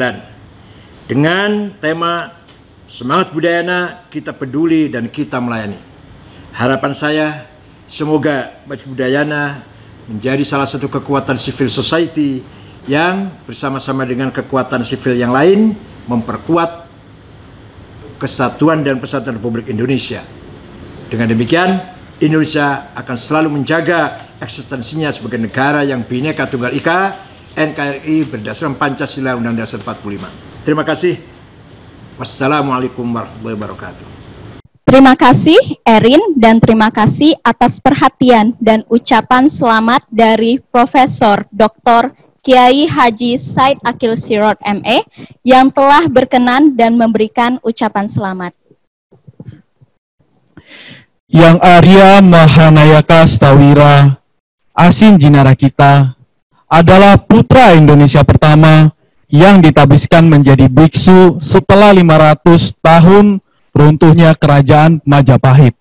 dengan tema Semangat Budayana, Kita Peduli dan Kita Melayani. Harapan saya semoga Majelis Budayana menjadi salah satu kekuatan civil society yang bersama-sama dengan kekuatan sivil yang lain memperkuat kesatuan dan persatuan Republik Indonesia. Dengan demikian, Indonesia akan selalu menjaga eksistensinya sebagai negara yang Bhinneka Tunggal Ika, NKRI berdasarkan Pancasila Undang-Undang Dasar 45. Terima kasih. Wassalamualaikum warahmatullahi wabarakatuh. Terima kasih Erin dan terima kasih atas perhatian dan ucapan selamat dari Profesor Dr. Kiai Haji Said Akil Sirot ME yang telah berkenan dan memberikan ucapan selamat. Yang Arya Mahanayaka Stawira Asin Jinara kita adalah putra Indonesia pertama yang ditabiskan menjadi biksu setelah 500 tahun runtuhnya Kerajaan Majapahit.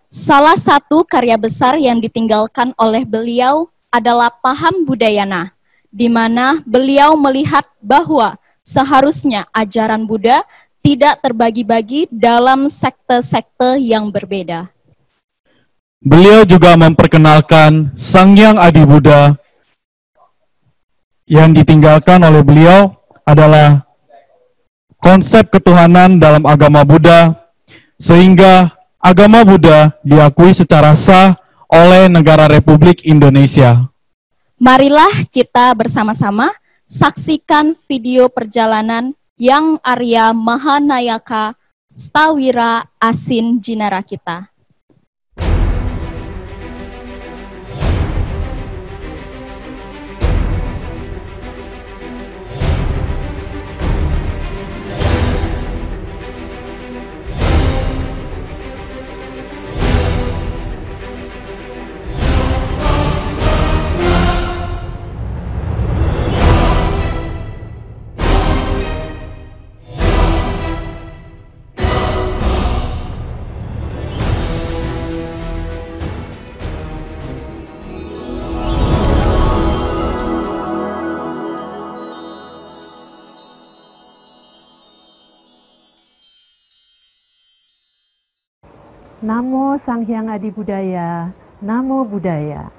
Salah satu karya besar yang ditinggalkan oleh beliau adalah Paham Budayana, di mana beliau melihat bahwa seharusnya ajaran Buddha tidak terbagi-bagi dalam sekte-sekte yang berbeda. Beliau juga memperkenalkan Sangyang Adi Buddha. Yang ditinggalkan oleh beliau adalah konsep ketuhanan dalam agama Buddha, sehingga agama Buddha diakui secara sah oleh negara Republik Indonesia. Marilah kita bersama-sama saksikan video perjalanan Yang Arya Mahanayaka Stawira Asin Jinara kita. Namo Sanghyang Adi Budaya, Namo Buddhaya.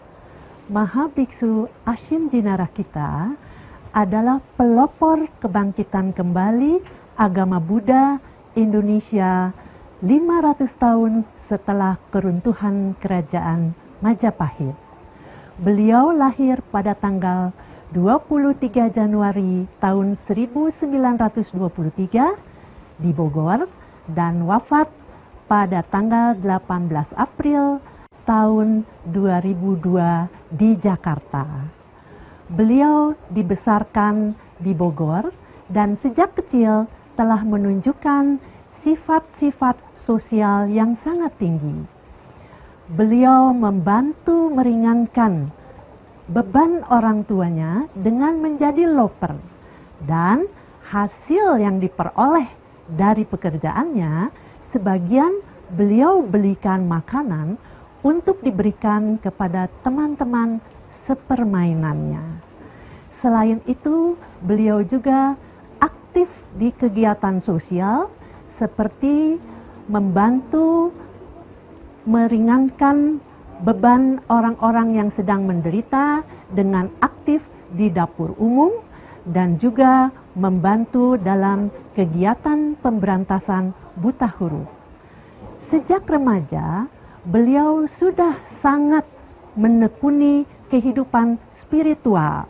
Maha Biksu Asin Jinara kita adalah pelopor kebangkitan kembali agama Buddha Indonesia 500 tahun setelah keruntuhan Kerajaan Majapahit. Beliau lahir pada tanggal 23 Januari tahun 1923 di Bogor dan wafat pada tanggal 18 April tahun 2002 di Jakarta. Beliau dibesarkan di Bogor dan sejak kecil telah menunjukkan sifat-sifat sosial yang sangat tinggi. Beliau membantu meringankan beban orang tuanya dengan menjadi loper, dan hasil yang diperoleh dari pekerjaannya sebagian beliau belikan makanan untuk diberikan kepada teman-teman sepermainannya. Selain itu, beliau juga aktif di kegiatan sosial seperti membantu meringankan beban orang-orang yang sedang menderita dengan aktif di dapur umum dan juga membantu dalam kegiatan pemberantasan buta huruf. Sejak remaja, beliau sudah sangat menekuni kehidupan spiritual.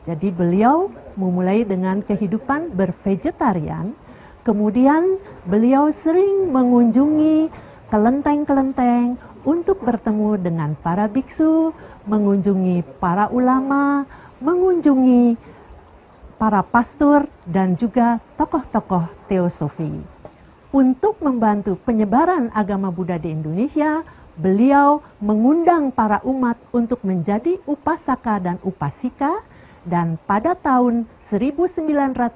Jadi beliau memulai dengan kehidupan bervegetarian, kemudian beliau sering mengunjungi kelenteng-kelenteng untuk bertemu dengan para biksu, mengunjungi para ulama, mengunjungi para pastor dan juga tokoh-tokoh teosofi. Untuk membantu penyebaran agama Buddha di Indonesia, beliau mengundang para umat untuk menjadi upasaka dan upasika, dan pada tahun 1955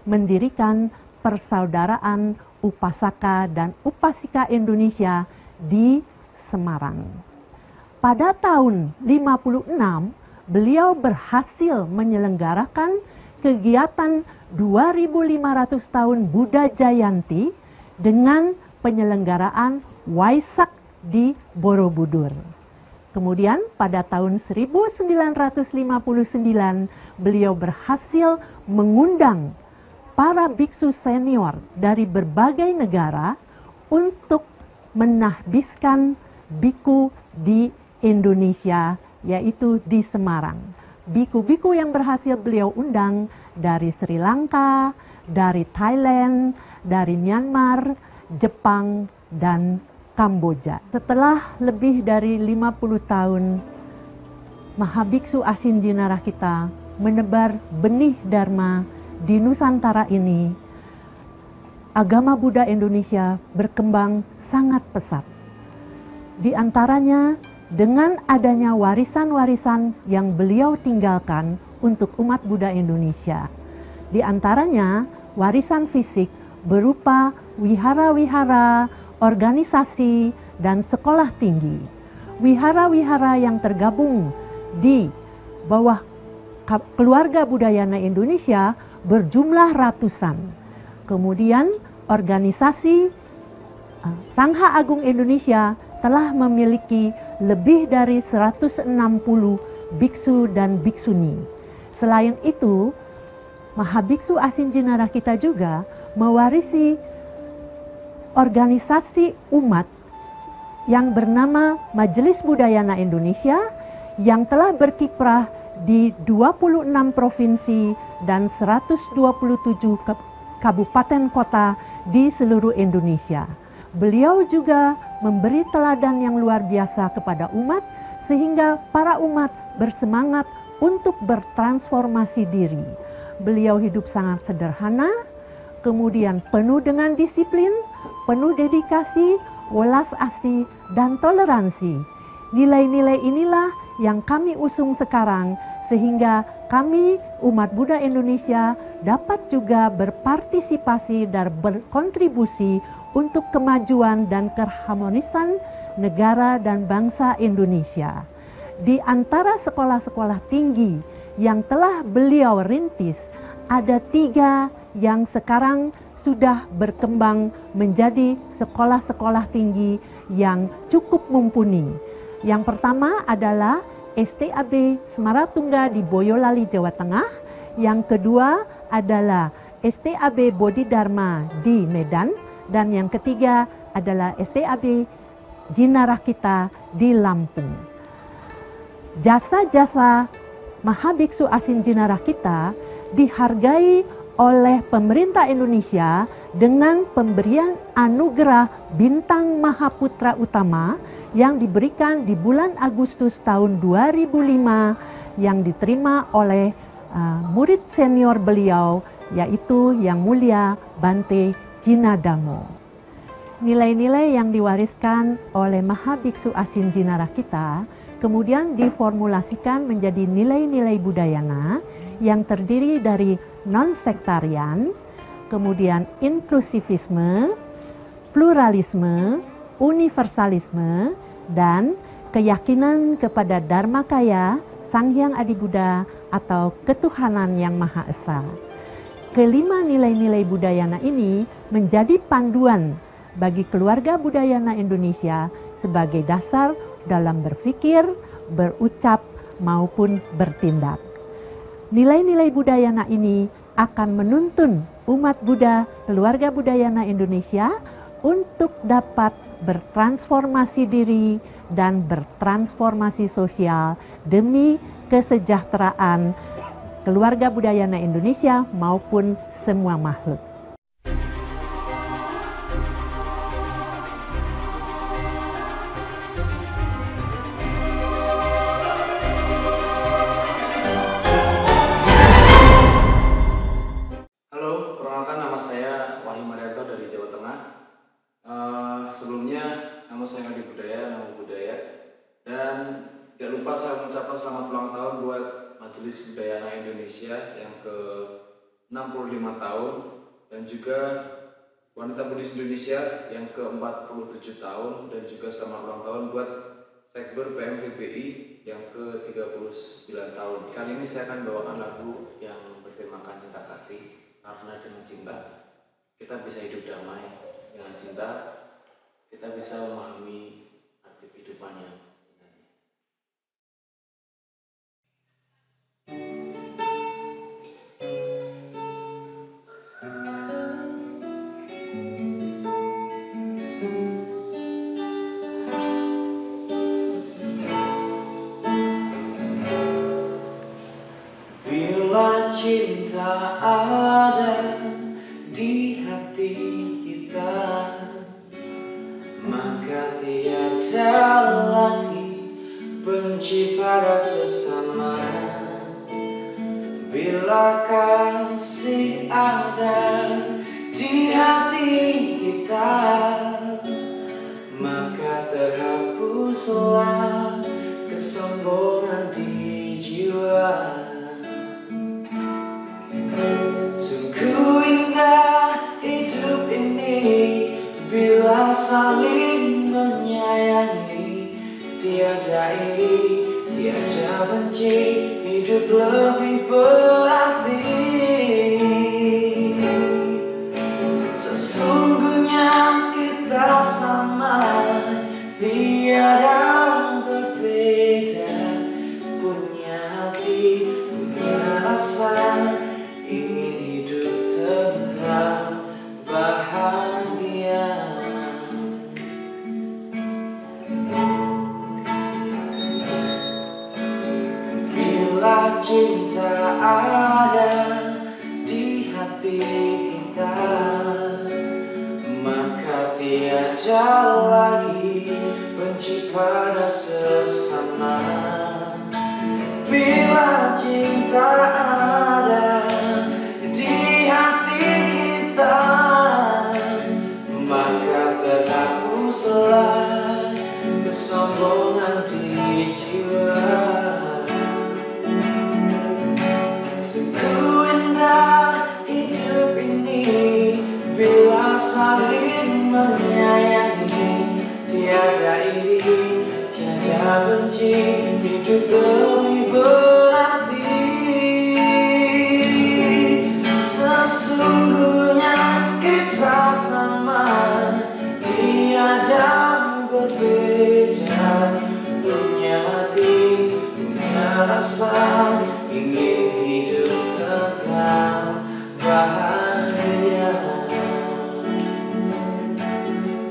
mendirikan Persaudaraan Upasaka dan Upasika Indonesia di Semarang. pada tahun 56 beliau berhasil menyelenggarakan kegiatan 2500 tahun Buddha Jayanti dengan penyelenggaraan Waisak di Borobudur. Kemudian pada tahun 1959 beliau berhasil mengundang para biksu senior dari berbagai negara untuk menahbiskan biku di Indonesia, yaitu di Semarang. Biku-biku yang berhasil beliau undang dari Sri Lanka, dari Thailand, dari Myanmar, Jepang, dan Kamboja. Setelah lebih dari 50 tahun, Mahabiksu Asinjinara kita menebar benih Dharma di Nusantara ini, agama Buddha Indonesia berkembang sangat pesat. Di antaranya dengan adanya warisan-warisan yang beliau tinggalkan untuk umat Buddha Indonesia. Di antaranya warisan fisik berupa wihara-wihara, organisasi, dan sekolah tinggi. Wihara-wihara yang tergabung di bawah Keluarga Budayana Indonesia berjumlah ratusan. Kemudian organisasi Sangha Agung Indonesia telah memiliki lebih dari 160 biksu dan biksuni. Selain itu, Mahabiksu Asinjinara kita juga mewarisi organisasi umat yang bernama Majelis Budayana Indonesia yang telah berkiprah di 26 provinsi dan 127 kabupaten kota di seluruh Indonesia. Beliau juga memberi teladan yang luar biasa kepada umat sehingga para umat bersemangat untuk bertransformasi diri. Beliau hidup sangat sederhana, kemudian penuh dengan disiplin, penuh dedikasi, welas asih, dan toleransi. Nilai-nilai inilah yang kami usung sekarang sehingga kami umat Buddha Indonesia dapat juga berpartisipasi dan berkontribusi untuk kemajuan dan keharmonisan negara dan bangsa Indonesia. Di antara sekolah-sekolah tinggi yang telah beliau rintis, ada 3 yang sekarang sudah berkembang menjadi sekolah-sekolah tinggi yang cukup mumpuni. Yang pertama adalah STAB Semaratungga di Boyolali, Jawa Tengah. Yang kedua adalah STAB Bodhidharma di Medan. Dan yang ketiga adalah STAB Jinarakita di Lampung. Jasa-jasa Mahabiksu Asinjinarakita dihargai oleh pemerintah Indonesia dengan pemberian anugerah Bintang Mahaputra Utama yang diberikan di bulan Agustus tahun 2005 yang diterima oleh murid senior beliau, yaitu Yang Mulia Bante Jinadamo. Nilai-nilai yang diwariskan oleh Mahabiksu Asinjinara kita kemudian diformulasikan menjadi nilai-nilai budayana yang terdiri dari non-sektarian, kemudian inklusivisme, pluralisme, universalisme, dan keyakinan kepada Dharmakaya, Sanghyang Adi Buddha atau ketuhanan yang Maha Esa. Kelima nilai-nilai budayana ini menjadi panduan bagi keluarga budayana Indonesia sebagai dasar dalam berpikir, berucap, maupun bertindak. Nilai-nilai budayana ini akan menuntun umat Buddha, keluarga budayana Indonesia untuk dapat bertransformasi diri dan bertransformasi sosial demi kesejahteraan keluarga budayana Indonesia maupun semua makhluk. Halo, perkenalkan nama saya Wahyu Marianto dari Jawa Tengah. Sebelumnya, nama saya Adi Budaya, nama budaya. Dan tidak lupa saya mengucapkan selamat ulang tahun buat Majelis Budayana Indonesia yang ke-65 tahun dan juga Wanita Buddhis Indonesia yang ke-47 tahun dan juga selamat ulang tahun buat Sekber PMVPI yang ke-39 tahun. Kali ini saya akan bawakan lagu yang bertemakan cinta kasih, karena dengan cinta kita bisa hidup damai, dengan cinta kita bisa memahami arti kehidupan yang sebenarnya. Bila cinta ada di hati kita, maka tiada lagi benci pada sesama. Bila kasih ada di hati kita, maka terhapuslah kesombongan di jiwa. Sungguh indah hidup ini bila saling menyayangi. Tiada iri, tiada benci, hidup lebih berarti. Sesungguhnya kita sama, tiada berbeda. Punya hati, punya rasa, ingin hidup tentram, bahagia. Bila cinta ada di hati kita, maka tiada lagi benci pada sesama. Bila cinta ada di hati kita, maka terhapuslah kesombongan di jiwa. Sungguh indah hidup ini bila saling menyayangi. Tiada iri, tiada benci, hidup lebih berarti. Sesungguhnya kita sama, tiada berbeda. Punya hati, punya rasa, ingin hidup tentram, bahagia.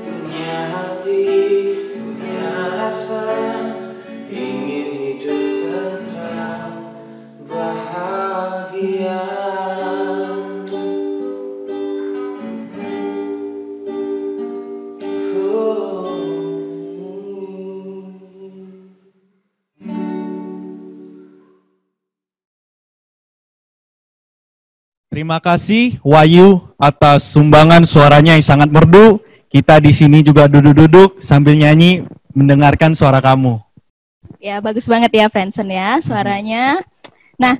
Punya hati, punya rasa, ingin hidup tentram, bahagia. Terima kasih Wahyu atas sumbangan suaranya yang sangat merdu. Kita di sini juga duduk-duduk sambil nyanyi mendengarkan suara kamu. Ya, bagus banget ya Friendson ya suaranya. Nah,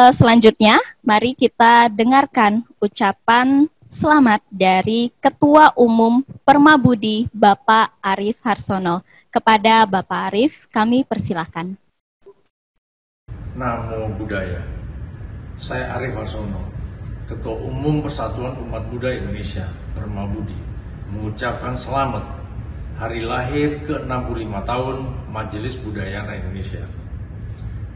selanjutnya mari kita dengarkan ucapan selamat dari Ketua Umum Permabudi Bapak Arif Harsono. Kepada Bapak Arif, kami persilahkan. Namo Buddhaya. Saya Arif Harsono, Ketua Umum Persatuan Umat Buddha Indonesia, Permabudi, mengucapkan selamat hari lahir ke-65 tahun Majelis Budayana Indonesia.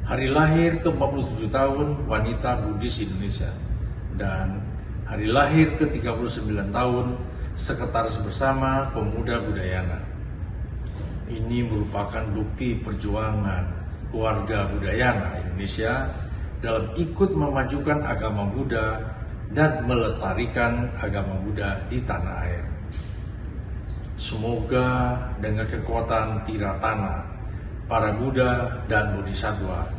Hari lahir ke-47 tahun Wanita Buddhis Indonesia. Dan hari lahir ke-39 tahun Sekretaris Bersama Pemuda Budayana. Ini merupakan bukti perjuangan keluarga Budayana Indonesia dalam ikut memajukan agama Buddha dan melestarikan agama Buddha di tanah air. Semoga dengan kekuatan Tiratana, para Buddha dan Bodhisattva,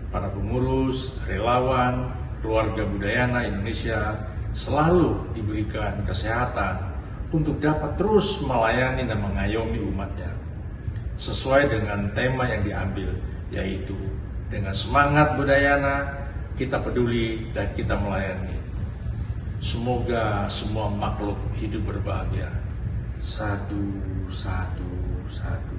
para pengurus, relawan, keluarga Budayana Indonesia selalu diberikan kesehatan untuk dapat terus melayani dan mengayomi umatnya sesuai dengan tema yang diambil, yaitu dengan semangat Budayana, kita peduli dan kita melayani. Semoga semua makhluk hidup berbahagia. Sadu, sadu, sadu.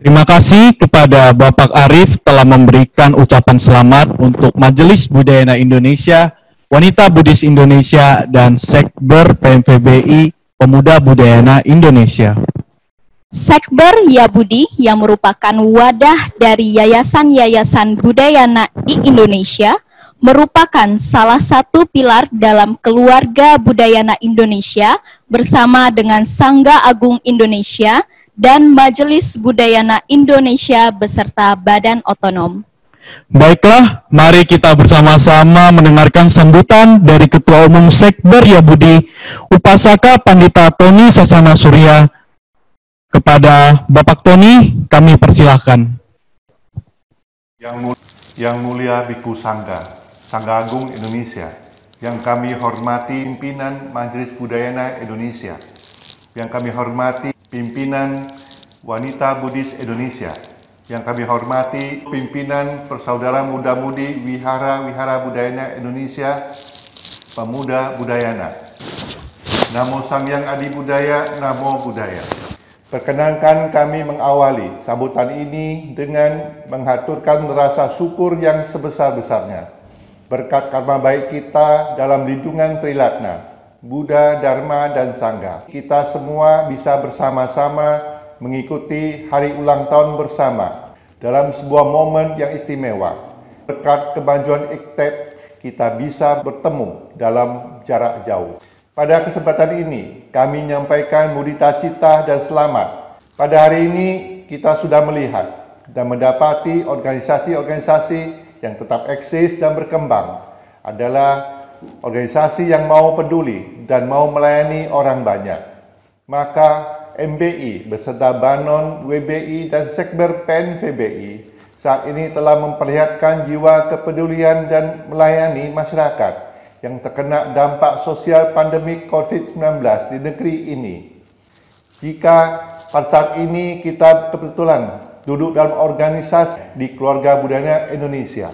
Terima kasih kepada Bapak Arief telah memberikan ucapan selamat untuk Majelis Budayana Indonesia, Wanita Buddhis Indonesia, dan Sekber PMVBI Pemuda Budayana Indonesia. Sekber Ya Budi yang merupakan wadah dari Yayasan-Yayasan Budayana di Indonesia merupakan salah satu pilar dalam keluarga Budayana Indonesia bersama dengan Sangga Agung Indonesia dan Majelis Budayana Indonesia beserta Badan Otonom. Baiklah, mari kita bersama-sama mendengarkan sambutan dari Ketua Umum Sekber Ya Budi, Upasaka Pandita Tony Sasana Surya. Kepada Bapak Tony, kami persilahkan. Yang mulia Biku Sangga Agung Indonesia, yang kami hormati pimpinan Majelis Budayana Indonesia, yang kami hormati pimpinan Wanita Buddhis Indonesia, yang kami hormati pimpinan Persaudaraan Muda-Mudi Wihara Budayana Indonesia, Pemuda Budayana. Namo Samyang Adi Budaya, Namo Buddhaya. Perkenankan kami mengawali sambutan ini dengan menghaturkan rasa syukur yang sebesar-besarnya berkat karma baik kita dalam lindungan Triratna, Buddha, Dharma, dan Sangha. Kita semua bisa bersama-sama mengikuti hari ulang tahun bersama dalam sebuah momen yang istimewa. Berkat kemajuan IKTEP, kita bisa bertemu dalam jarak jauh. Pada kesempatan ini, kami menyampaikan mudita cita dan selamat. Pada hari ini, kita sudah melihat dan mendapati organisasi-organisasi yang tetap eksis dan berkembang adalah organisasi yang mau peduli dan mau melayani orang banyak. Maka MBI beserta Banon, WBI, dan Sekber PNVBI saat ini telah memperlihatkan jiwa kepedulian dan melayani masyarakat yang terkena dampak sosial pandemi COVID-19 di negeri ini. Jika pada saat ini kita kebetulan duduk dalam organisasi di Keluarga Budayana Indonesia,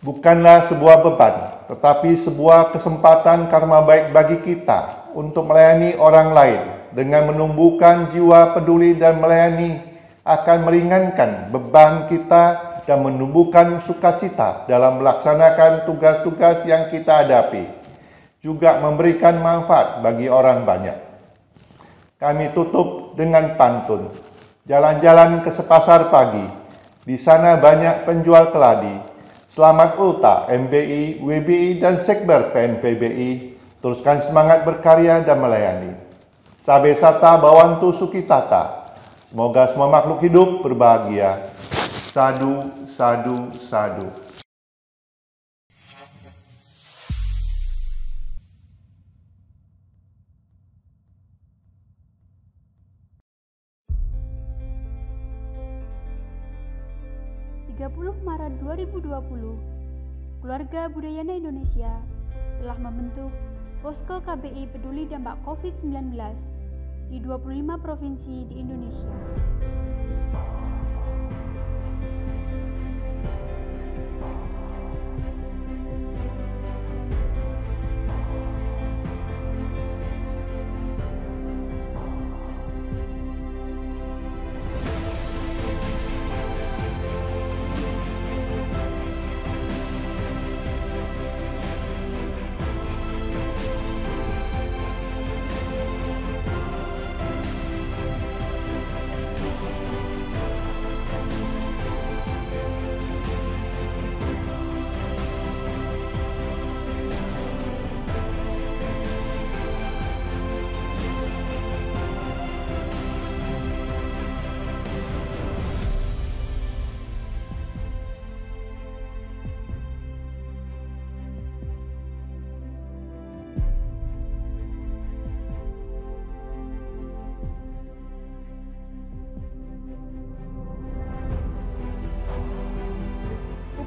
bukanlah sebuah beban, tetapi sebuah kesempatan karma baik bagi kita untuk melayani orang lain dengan menumbuhkan jiwa peduli dan melayani akan meringankan beban kita dan menumbuhkan sukacita dalam melaksanakan tugas-tugas yang kita hadapi, juga memberikan manfaat bagi orang banyak. Kami tutup dengan pantun. Jalan-jalan ke sepasar pagi, di sana banyak penjual keladi. Selamat ulta MBI, WBI, dan Sekber PNVBI, teruskan semangat berkarya dan melayani. Sabe sata bawantu sukitata, semoga semua makhluk hidup berbahagia. Sadu, sadu, sadu. Maret 2020, Keluarga Budayana Indonesia telah membentuk Posko KBI Peduli Dampak COVID-19 di 25 provinsi di Indonesia.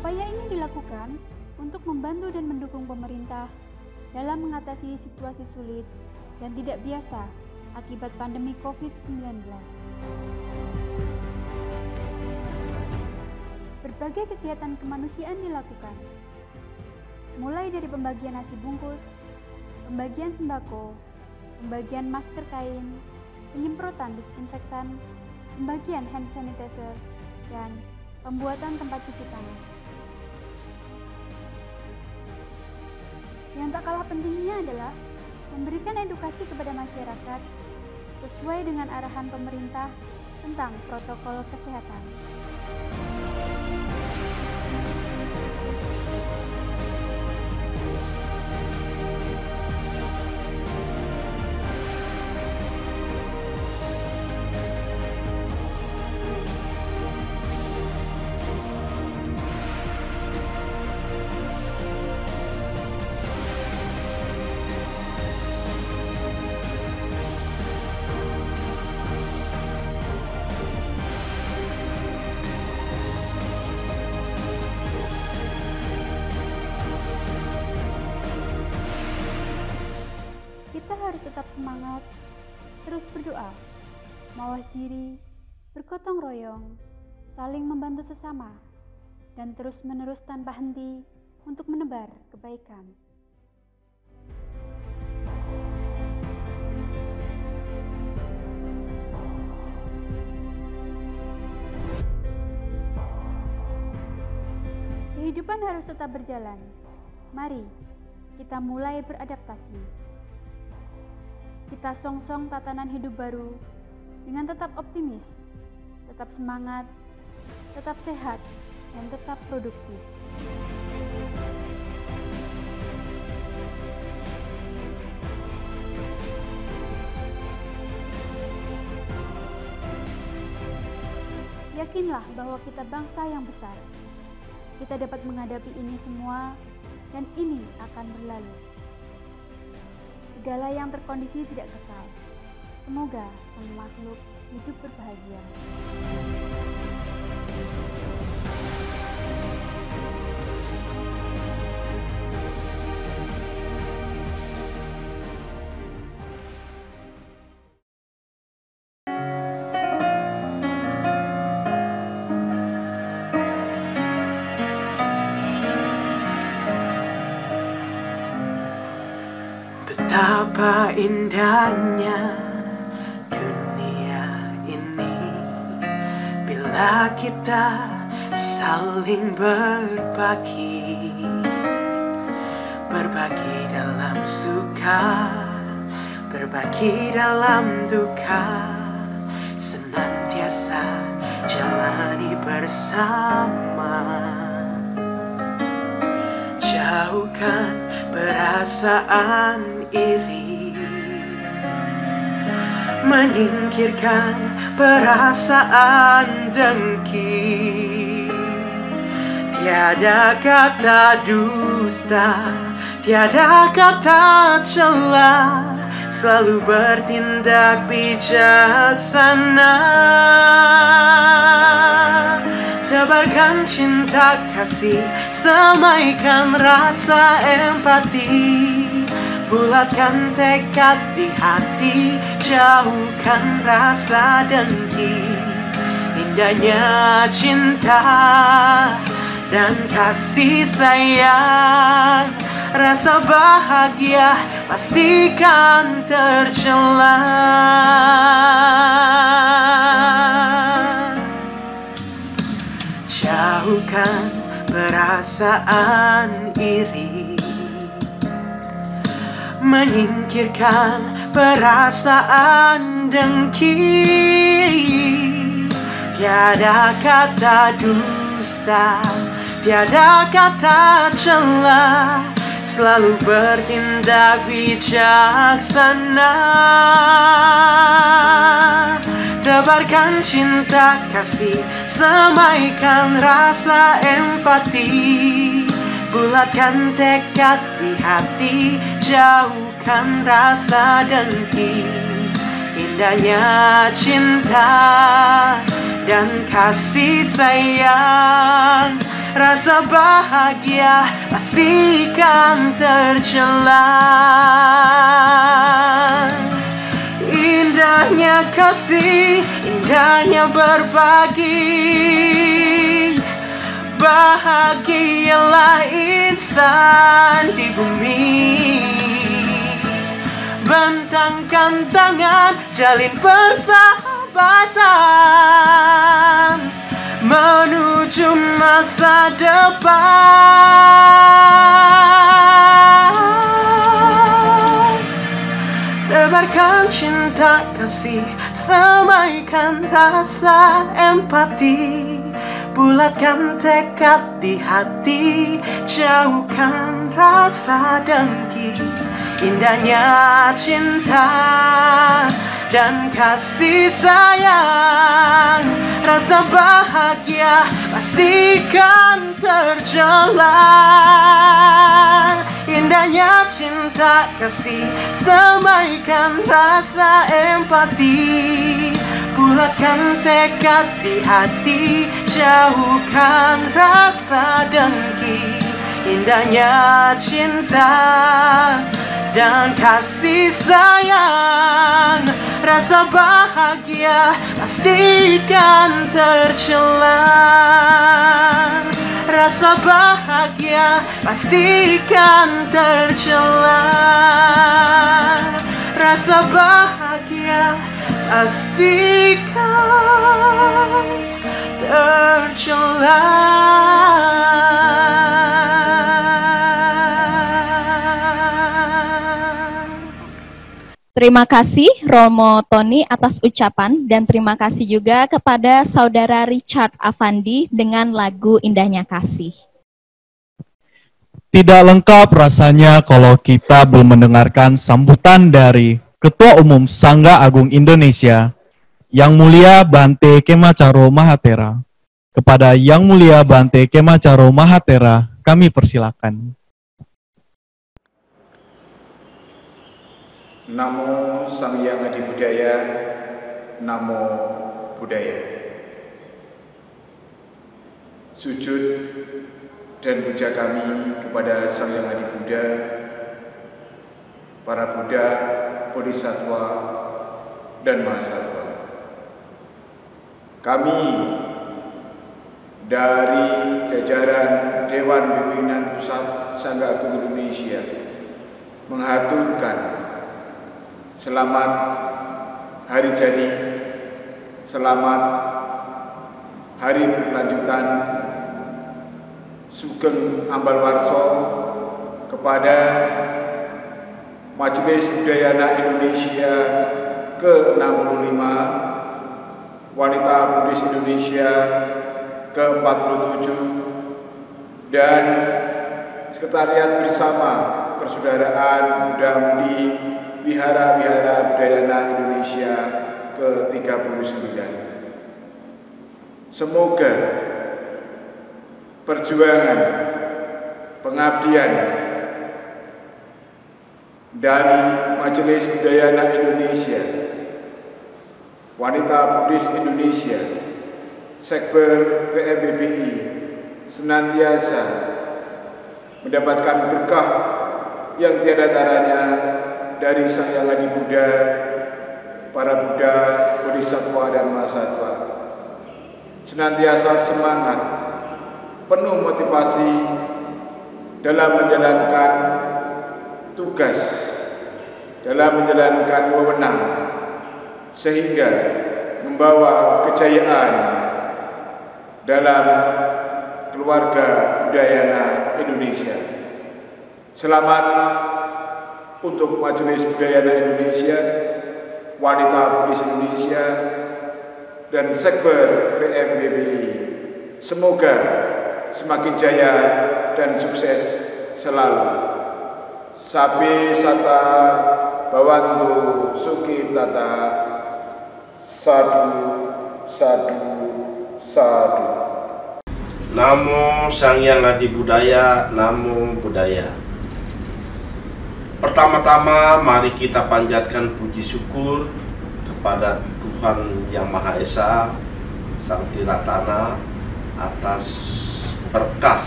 Upaya ini dilakukan untuk membantu dan mendukung pemerintah dalam mengatasi situasi sulit dan tidak biasa akibat pandemi COVID-19. Berbagai kegiatan kemanusiaan dilakukan, mulai dari pembagian nasi bungkus, pembagian sembako, pembagian masker kain, penyemprotan disinfektan, pembagian hand sanitizer, dan pembuatan tempat cuci tangan. Yang tak kalah pentingnya adalah memberikan edukasi kepada masyarakat sesuai dengan arahan pemerintah tentang protokol kesehatan. Kita harus tetap semangat, terus berdoa, mawas diri, bergotong royong, saling membantu sesama, dan terus-menerus tanpa henti untuk menebar kebaikan. Kehidupan harus tetap berjalan. Mari kita mulai beradaptasi. Kita songsong tatanan hidup baru dengan tetap optimis, tetap semangat, tetap sehat, dan tetap produktif. Yakinlah bahwa kita bangsa yang besar. Kita dapat menghadapi ini semua, dan ini akan berlalu. Segala yang terkondisi tidak kekal. Semoga semua makhluk hidup berbahagia. Betapa indahnya dunia ini bila kita saling berbagi dalam suka, berbagi dalam duka, senantiasa jalani bersama. Jauhkan perasaan iri, menyingkirkan perasaan dengki. Tiada kata dusta, tiada kata cela, selalu bertindak bijaksana. Tebarkan cinta kasih, semaikan rasa empati, bulatkan tekad di hati, jauhkan rasa dengki. Indahnya cinta dan kasih sayang, rasa bahagia pastikan tercela. Jauhkan perasaan iri, menyingkirkan perasaan dengki. Tiada kata dusta, tiada kata cela, selalu bertindak bijaksana. Tebarkan cinta kasih, semaikan rasa empati, bulatkan tekad di hati, jauhkan rasa dengki. Indahnya cinta dan kasih sayang, rasa bahagia pastikan tercela. Indahnya kasih, indahnya berbagi, bahagialah insan di bumi. Bentangkan tangan, jalin persahabatan, jembatan menuju masa depan. Tebarkan cinta kasih, semaikan rasa empati, bulatkan tekad di hati, jauhkan rasa dengki. Indahnya cinta dan kasih sayang, rasa bahagia pastikan terjalan. Indahnya cinta kasih, semaikan rasa empati, bulatkan tekad di hati, jauhkan rasa dengki. Indahnya cinta dan kasih sayang, rasa bahagia pastikan terjalan. Rasa bahagia pastikan terjalan. Rasa bahagia pastikan terjalan. Terima kasih Romo Tony atas ucapan, dan terima kasih juga kepada Saudara Richard Afandi dengan lagu Indahnya Kasih. Tidak lengkap rasanya kalau kita belum mendengarkan sambutan dari Ketua Umum Sangga Agung Indonesia, Yang Mulia Bante Kemacaro Mahatera. Kepada Yang Mulia Bante Kemacaro Mahatera, kami persilakan. Namo Sang Hyang Adi Budaya, Namo Buddhaya. Sujud dan puja kami kepada Sang Hyang Adi Buddha, para Buddha, Bodhisattva, dan Mahasatwa. Kami dari jajaran Dewan Pimpinan Pusat Sangga Agung Indonesia menghaturkan selamat hari jadi, selamat hari berkelanjutan Sugeng Ambalwarso kepada Majelis Budayana Indonesia ke-65, Wanita Buddhis Indonesia ke-47, dan Sekretariat Bersama Persaudaraan Buddha Mudi Wihara-Wihara Budayana Indonesia ke-39. Semoga perjuangan pengabdian dari Majelis Budayana Indonesia, Wanita Buddhis Indonesia, Sekber PMBBI senantiasa mendapatkan berkah yang tiada taranya dari Sang Hyang Adi Buddha, para Buddha, Bodhisattva, dan Mahasatwa. Senantiasa semangat, penuh motivasi dalam menjalankan tugas, dalam menjalankan wewenang, sehingga membawa kejayaan dalam keluarga budayana Indonesia. Selamat untuk Majelis Budayana Indonesia, Wanita Buddhis Indonesia, dan Sekber PMBBI. Semoga semakin jaya dan sukses selalu. Sabi Sata Bawantu Suki Tata. Sadu, sadu, sadu. Namo Sang Hyang Adi Budaya, Namo Buddhaya. Pertama-tama mari kita panjatkan puji syukur kepada Tuhan Yang Maha Esa, Sang Tiratana, atas berkah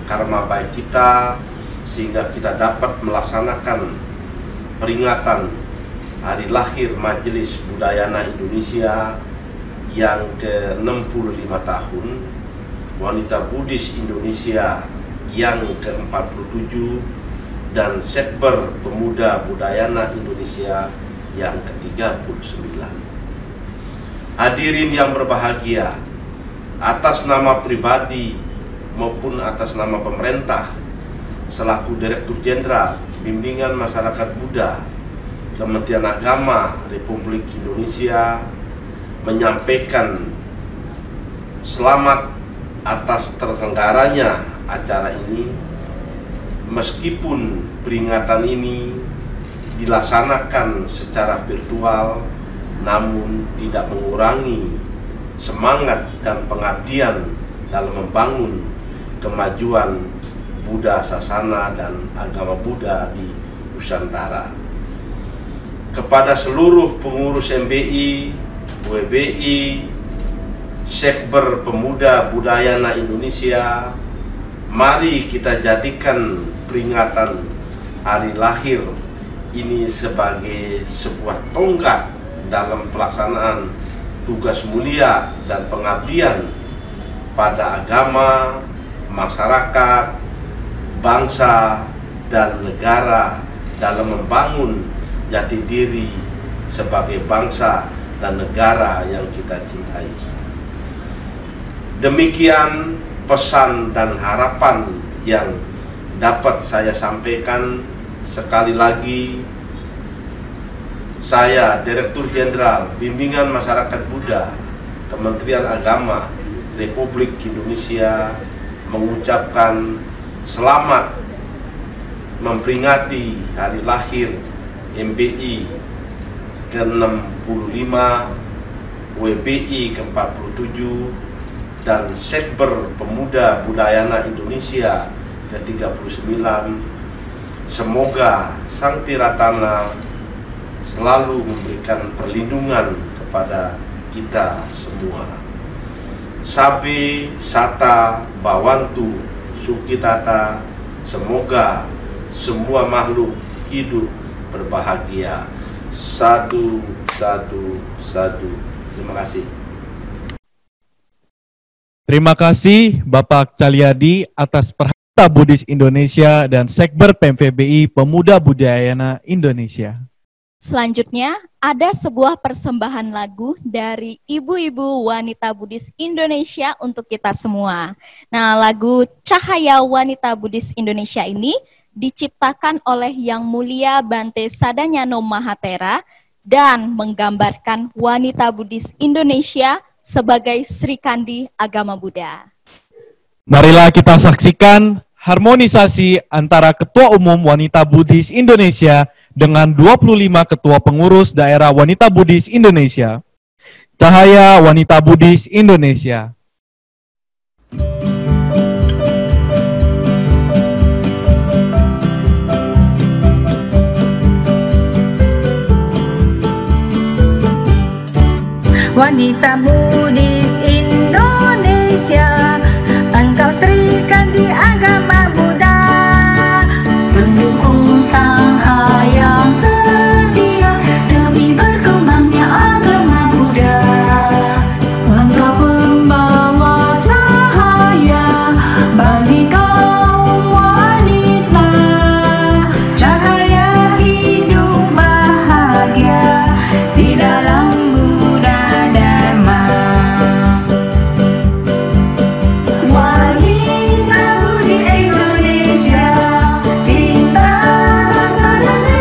karma baik kita, sehingga kita dapat melaksanakan peringatan hari lahir Majelis Budayana Indonesia yang ke-65 tahun, Wanita Buddhis Indonesia yang ke-47, dan Sekber Pemuda Budayana Indonesia yang ke-39. hadirin yang berbahagia, atas nama pribadi maupun atas nama pemerintah, selaku Direktur Jenderal Bimbingan Masyarakat Buddha Kementerian Agama Republik Indonesia menyampaikan selamat atas terselenggaranya acara ini, meskipun peringatan ini dilaksanakan secara virtual, namun tidak mengurangi semangat dan pengabdian dalam membangun kemajuan Buddha Sasana dan agama Buddha di Nusantara. Kepada seluruh pengurus MBI, WBI, Sekber Pemuda Budayana Indonesia, mari kita jadikan peringatan hari lahir ini sebagai sebuah tonggak dalam pelaksanaan tugas mulia dan pengabdian pada agama, masyarakat, bangsa, dan negara dalam membangun jati diri sebagai bangsa dan negara yang kita cintai. Demikian pesan dan harapan yang dapat saya sampaikan. Sekali lagi, saya Direktur Jenderal Bimbingan Masyarakat Buddha Kementerian Agama Republik Indonesia mengucapkan selamat memperingati hari lahir MBI ke-65, WBI ke-47, dan Sekber Pemuda Budayana Indonesia ke-39. Semoga Sang Tiratana selalu memberikan perlindungan kepada kita semua. Sabe Sata Bawantu Sukitata, semoga semua makhluk hidup berbahagia. Sadu, sadu, sadu. Terima kasih. Terima kasih Bapak Calyadi atas Perhata Buddhis Indonesia dan Sekber PMVBI Pemuda Budayana Indonesia. Selanjutnya, ada sebuah persembahan lagu dari ibu-ibu wanita Buddhis Indonesia untuk kita semua. Nah, lagu Cahaya Wanita Buddhis Indonesia ini diciptakan oleh Yang Mulia Bante Sadanyano Mahathera dan menggambarkan wanita Buddhis Indonesia sebagai Sri Kandi agama Buddha. Marilah kita saksikan harmonisasi antara Ketua Umum Wanita Buddhis Indonesia dengan 25 Ketua Pengurus Daerah Wanita Buddhis Indonesia. Cahaya Wanita Buddhis Indonesia. Wanita Buddhis Indonesia, engkau Sri Kandi agama Buddha, pendukung Sangha setia demi berkembangnya agama Buddha. Engkau pembawa cahaya bagi kaum wanita, cahaya hidup bahagia di dalam Wanita Buddhis Indonesia, cinta rasa dan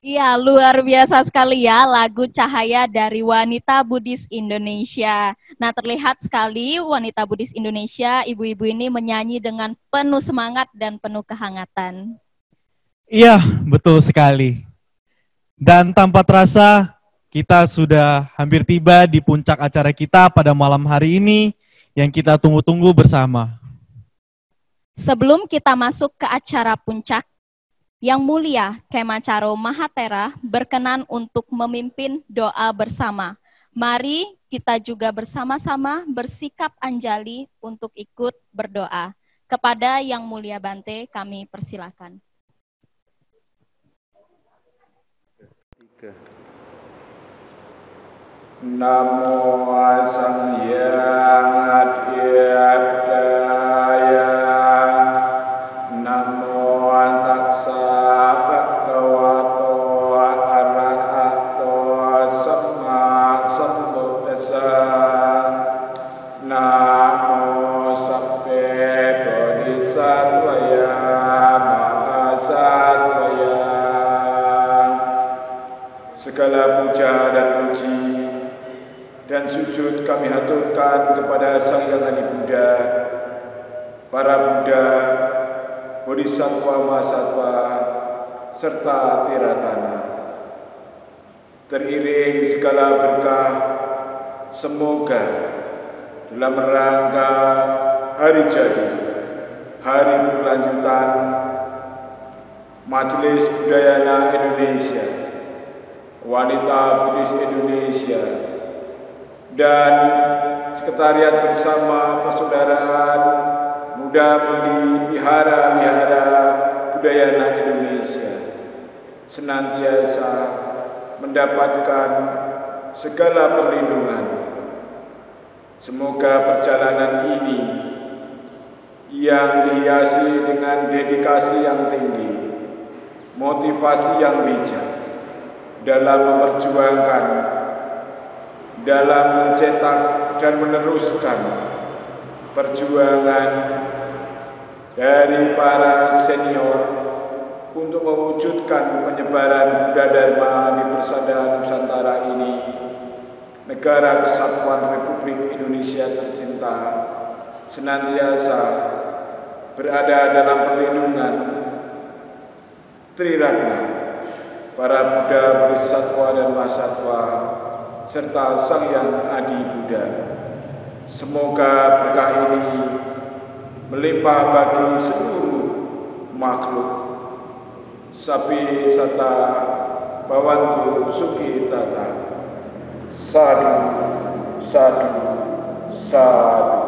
Iya, luar biasa sekali ya lagu Cahaya dari Wanita Buddhis Indonesia. Nah, terlihat sekali Wanita Buddhis Indonesia, ibu-ibu ini menyanyi dengan penuh semangat dan penuh kehangatan. Iya, betul sekali. Dan tanpa terasa, kita sudah hampir tiba di puncak acara kita pada malam hari ini yang kita tunggu-tunggu bersama. Sebelum kita masuk ke acara puncak, Yang Mulia Kemacaro Mahathera berkenan untuk memimpin doa bersama. Mari kita juga bersama-sama bersikap anjali untuk ikut berdoa. Kepada Yang Mulia Bante kami persilakan. Namo Samyang Adhyataya Namo Tassa Bhagavato Arahato Samma Sambuddhassa Namo Sabbe Bodhisattvaya Mahasattvaya. Segala puja dan puji dan sujud kami haturkan kepada Sang Hyang Adi Buddha, para Buddha, Bodhisattva Mahasattva, serta Tiratana. Teriring segala berkah, semoga dalam rangka hari jadi, hari berkelanjutan Majelis Budayana Indonesia, Wanita Buddhis Indonesia, dan Sekretariat Bersama Persaudaraan Muda-Mudi Wihara-Wihara Budayana Indonesia senantiasa mendapatkan segala perlindungan. Semoga perjalanan ini yang dihiasi dengan dedikasi yang tinggi, motivasi yang bijak dalam memperjuangkan, dalam mencetak dan meneruskan perjuangan dari para senior untuk mewujudkan penyebaran Buddha Dharma di persada Nusantara ini, negara kesatuan Republik Indonesia tercinta, senantiasa berada dalam perlindungan Triratna, para Buddha, Bodhisattva dan Mahasattva, serta Sang Hyang Adi Buddha. Semoga berkah ini melimpah bagi seluruh makhluk. Sapi sata bawantu suki tata. Sadu, sadu, sadu.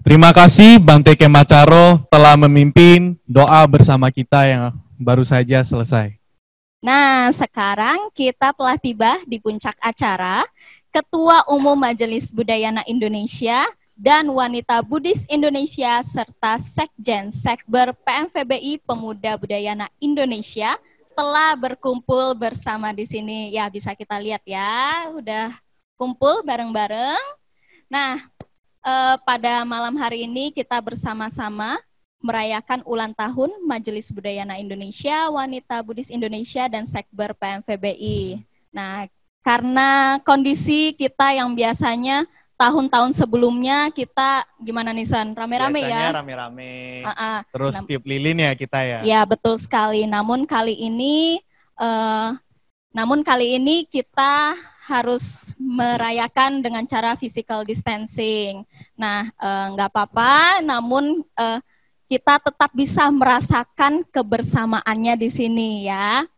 Terima kasih Bante Kemacaro telah memimpin doa bersama kita yang baru saja selesai. Nah, sekarang kita telah tiba di puncak acara. Ketua Umum Majelis Budayana Indonesia dan Wanita Buddhis Indonesia serta Sekjen Sekber PMVBI Pemuda Budayana Indonesia telah berkumpul bersama di sini. Ya, bisa kita lihat ya, udah kumpul bareng-bareng. Nah, pada malam hari ini kita bersama-sama merayakan ulang tahun Majelis Budayana Indonesia, Wanita Buddhis Indonesia, dan Sekber PMVBI. Nah, karena kondisi kita yang biasanya tahun-tahun sebelumnya kita gimana nih San? Rame-rame ya? Biasanya rame-rame, terus tiup lilin ya kita ya? Ya, betul sekali. Namun kali ini kita harus merayakan dengan cara physical distancing. Nah, nggak apa-apa, namun kita tetap bisa merasakan kebersamaannya di sini ya.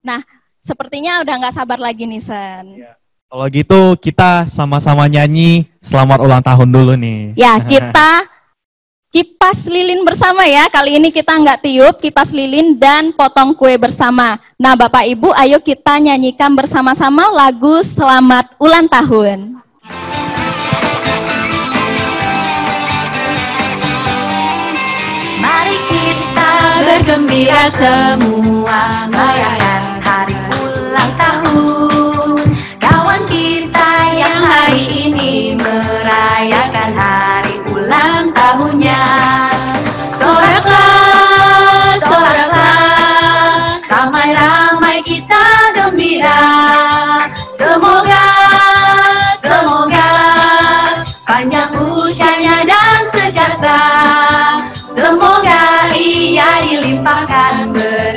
Nah, sepertinya udah nggak sabar lagi nih, Sen. Ya. Kalau gitu kita sama-sama nyanyi selamat ulang tahun dulu nih. Ya, kita kipas lilin bersama ya. Kali ini kita nggak tiup, kipas lilin dan potong kue bersama. Nah, Bapak Ibu, ayo kita nyanyikan bersama-sama lagu Selamat Ulang Tahun. Mari kita bergembira semua merayakan hari ulang tahun. Kawan kita yang hari ini merayakan hari ulang tahunnya. Soraklah, soraklah,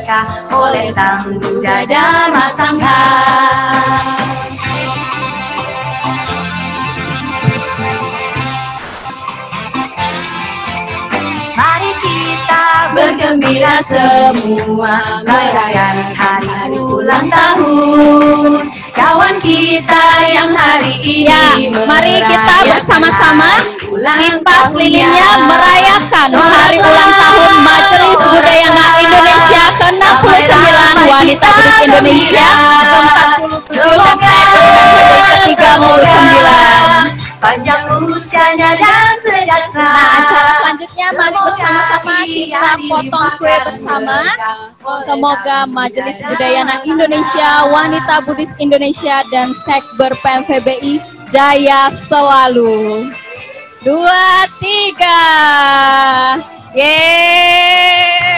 berkah oleh Sang Buddha Dharma Sangha. Mari kita bergembira semua merayakan hari ulang tahun kawan kita yang hari ini. Mari kita bersama-sama lintas lilinnya merayakan hari ulang tahun Majelis Budayana Indonesia ke-69, Wanita Buddhis Indonesia ke-47 dan ke-39. Panjang usianya dan sejahtera. Nah, acara selanjutnya mari bersama-sama kita potong kue bersama. Semoga Majelis Budayana Indonesia, Wanita Buddhis Indonesia, dan Sekber PMVBI jaya selalu. 2, 3. Yeay!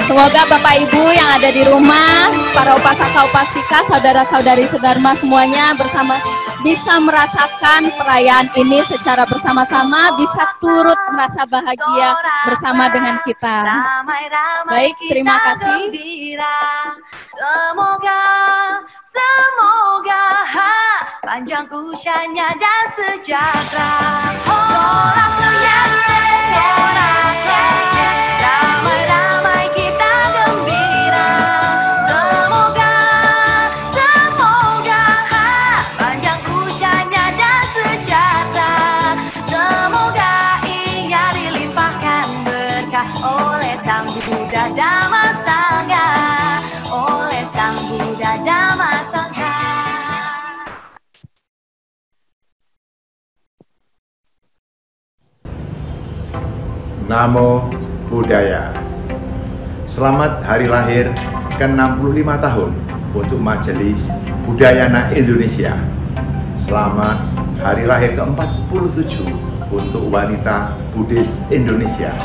Semoga Bapak Ibu yang ada di rumah, para upasaka-upasika, saudara-saudari sedharma semuanya bersama bisa merasakan perayaan ini secara bersama-sama, bisa turut merasa bahagia bersama dengan kita. Baik, terima kasih. Semoga panjang usianya dan sejahtera. Sorak ramai-ramai kita gembira. Semoga panjang usianya dan sejahtera. Semoga ia dilimpahkan berkah oleh Sang Buddha Dhamma Sangha. Oleh Sang Buddha Dhamma Sangha. Namo Buddhaya. Selamat hari lahir ke-65 tahun untuk Majelis Budayana Indonesia. Selamat hari lahir ke-47 untuk Wanita Buddhis Indonesia.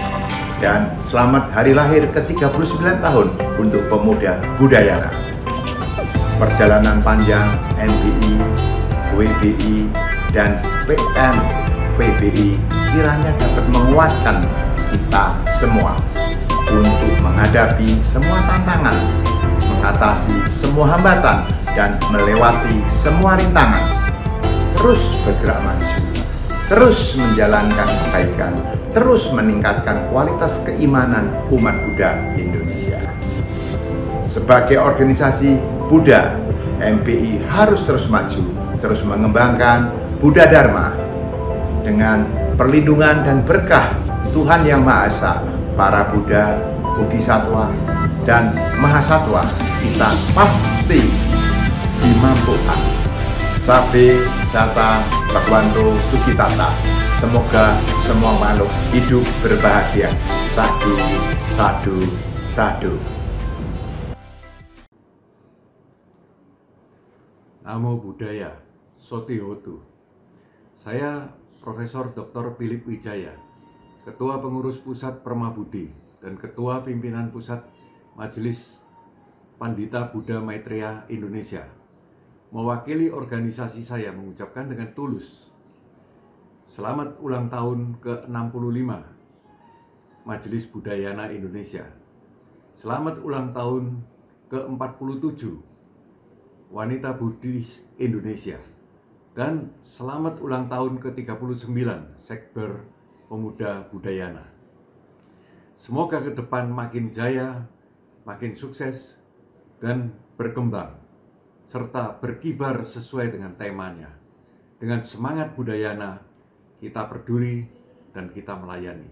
Dan selamat hari lahir ke-39 tahun untuk Pemuda Budayana. Perjalanan panjang MBI, WBI, dan PMVBI kiranya dapat menguatkan kita semua untuk menghadapi semua tantangan, mengatasi semua hambatan, dan melewati semua rintangan. Terus bergerak maju, terus menjalankan kebaikan, terus meningkatkan kualitas keimanan umat Buddha Indonesia. Sebagai organisasi Buddha, MBI harus terus maju, terus mengembangkan Buddha Dharma dengan perlindungan dan berkah Tuhan Yang Maha Esa, para Buddha, Bodhisattva, dan Mahasatwa. Kita pasti dimampukan. Sabe Sata Bhagwanto Sukitata. Semoga semua makhluk hidup berbahagia. Sadhu, sadhu, sadhu. Namo Buddhaya, Sotihotu. Saya Profesor Dr. Philip Wijaya, Ketua Pengurus Pusat Permabudi dan Ketua Pimpinan Pusat Majelis Pandita Buddha Maitreya Indonesia. Mewakili organisasi saya mengucapkan dengan tulus selamat ulang tahun ke-65 Majelis Budayana Indonesia. Selamat ulang tahun ke-47 Wanita Buddhis Indonesia. Dan selamat ulang tahun ke-39 Sekber Pemuda Budayana. Semoga ke depan makin jaya, makin sukses, dan berkembang, serta berkibar sesuai dengan temanya. Dengan semangat Budayana, kita peduli dan kita melayani.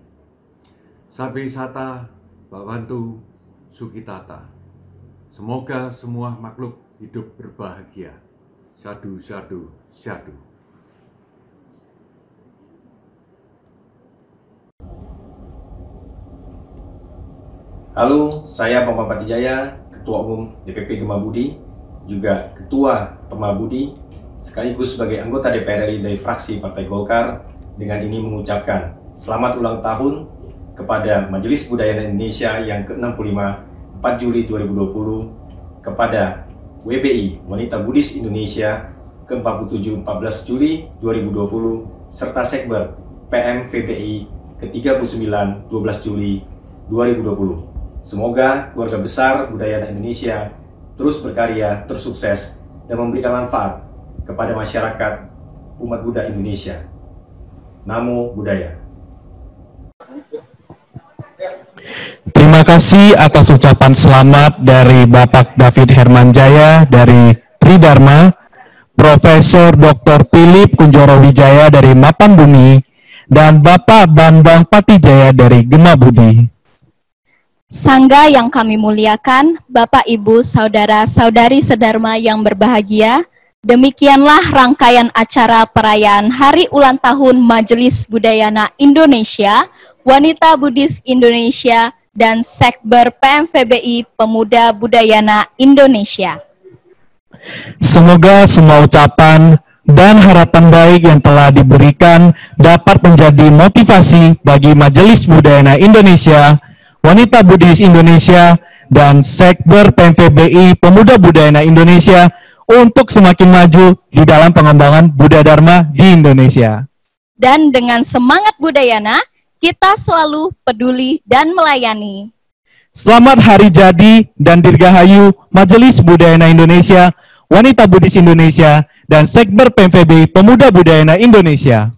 Sabe Sata Bhagwanto Sukitata. Semoga semua makhluk hidup berbahagia. Sadhu, sadhu, sadhu. Halo, saya Bambang Patijaya, Ketua Umum DPP Gema Budi, juga Ketua Permabudi, sekaligus sebagai anggota DPR RI dari fraksi Partai Golkar. Dengan ini mengucapkan selamat ulang tahun kepada Majelis Budayana Indonesia yang ke-65 4 Juli 2020, kepada WBI Wanita Buddhis Indonesia ke-47 14 Juli 2020, serta Sekber PMVBI ke-39 12 Juli 2020. Semoga keluarga besar Budayana Indonesia terus berkarya, terus sukses, dan memberikan manfaat kepada masyarakat umat Buddha Indonesia. Namo Buddhaya. Terima kasih atas ucapan selamat dari Bapak David Hermanjaya dari Tridharma, Profesor Dr. Philip Kunjoro Wijaya dari Mapan Bumi, dan Bapak Bambang Patijaya dari Gema Budi. Sangga yang kami muliakan, Bapak, Ibu, Saudara-saudari sedharma yang berbahagia, demikianlah rangkaian acara perayaan Hari Ulang Tahun Majelis Budayana Indonesia, Wanita Buddhis Indonesia, dan Sekber PMVBI Pemuda Budayana Indonesia. Semoga semua ucapan dan harapan baik yang telah diberikan dapat menjadi motivasi bagi Majelis Budayana Indonesia, Wanita Buddhis Indonesia, dan Sekber PMVBI Pemuda Budayana Indonesia untuk semakin maju di dalam pengembangan Buddha Dharma di Indonesia. Dan dengan semangat Budayana, kita selalu peduli dan melayani. Selamat Hari Jadi dan Dirgahayu Majelis Budayana Indonesia, Wanita Buddhis Indonesia, dan Sekber PMVBI Pemuda Budayana Indonesia.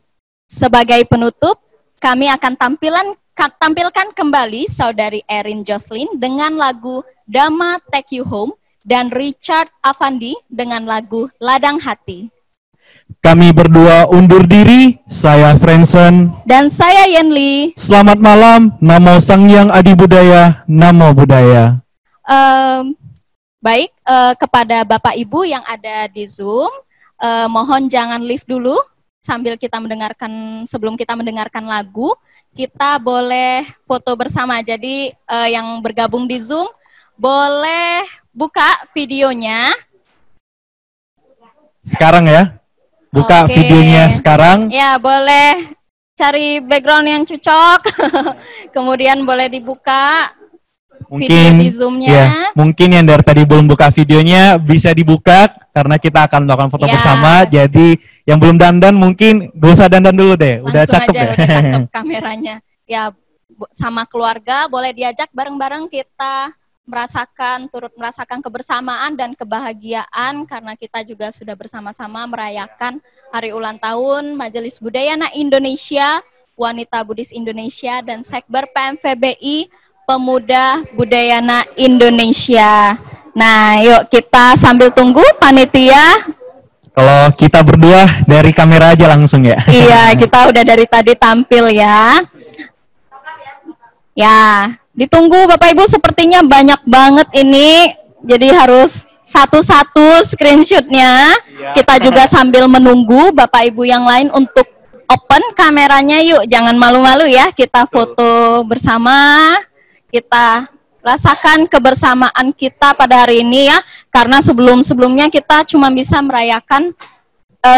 Sebagai penutup, kami akan tampilkan kembali Saudari Erin Jocelyn dengan lagu Dhamma Take You Home dan Richard Avandi dengan lagu Ladang Hati. Kami berdua undur diri, saya Friendson. Dan saya Yenli. Selamat malam, Namo Sangyang Adi Budaya, Namo Buddhaya. Baik, kepada Bapak Ibu yang ada di Zoom, mohon jangan live dulu sambil kita mendengarkan, sebelum kita mendengarkan lagu, kita boleh foto bersama. Jadi yang bergabung di Zoom, boleh buka videonya. Sekarang ya? Buka videonya sekarang. Ya, boleh cari background yang cocok. Kemudian boleh dibuka video di Zoom-nya. Ya, mungkin yang dari tadi belum buka videonya bisa dibuka karena kita akan melakukan foto bersama. Jadi yang belum dandan mungkin gak usah dandan dulu deh. Udah cakep ya. Udah cakep kameranya. Ya, sama keluarga boleh diajak bareng-bareng kita turut merasakan kebersamaan dan kebahagiaan karena kita juga sudah bersama-sama merayakan Hari Ulang Tahun Majelis Budayana Indonesia, Wanita Buddhis Indonesia, dan Sekber PMVBI Pemuda Budayana Indonesia. Nah, yuk kita sambil tunggu panitia. Kalau kita berdua dari kamera aja langsung ya. Iya, kita udah dari tadi tampil ya. Ya, ditunggu Bapak Ibu, sepertinya banyak banget ini, jadi harus satu-satu screenshotnya. Kita juga sambil menunggu Bapak Ibu yang lain untuk open kameranya, yuk jangan malu-malu ya, kita foto bersama, kita rasakan kebersamaan kita pada hari ini ya, karena sebelum-sebelumnya kita cuma bisa merayakan,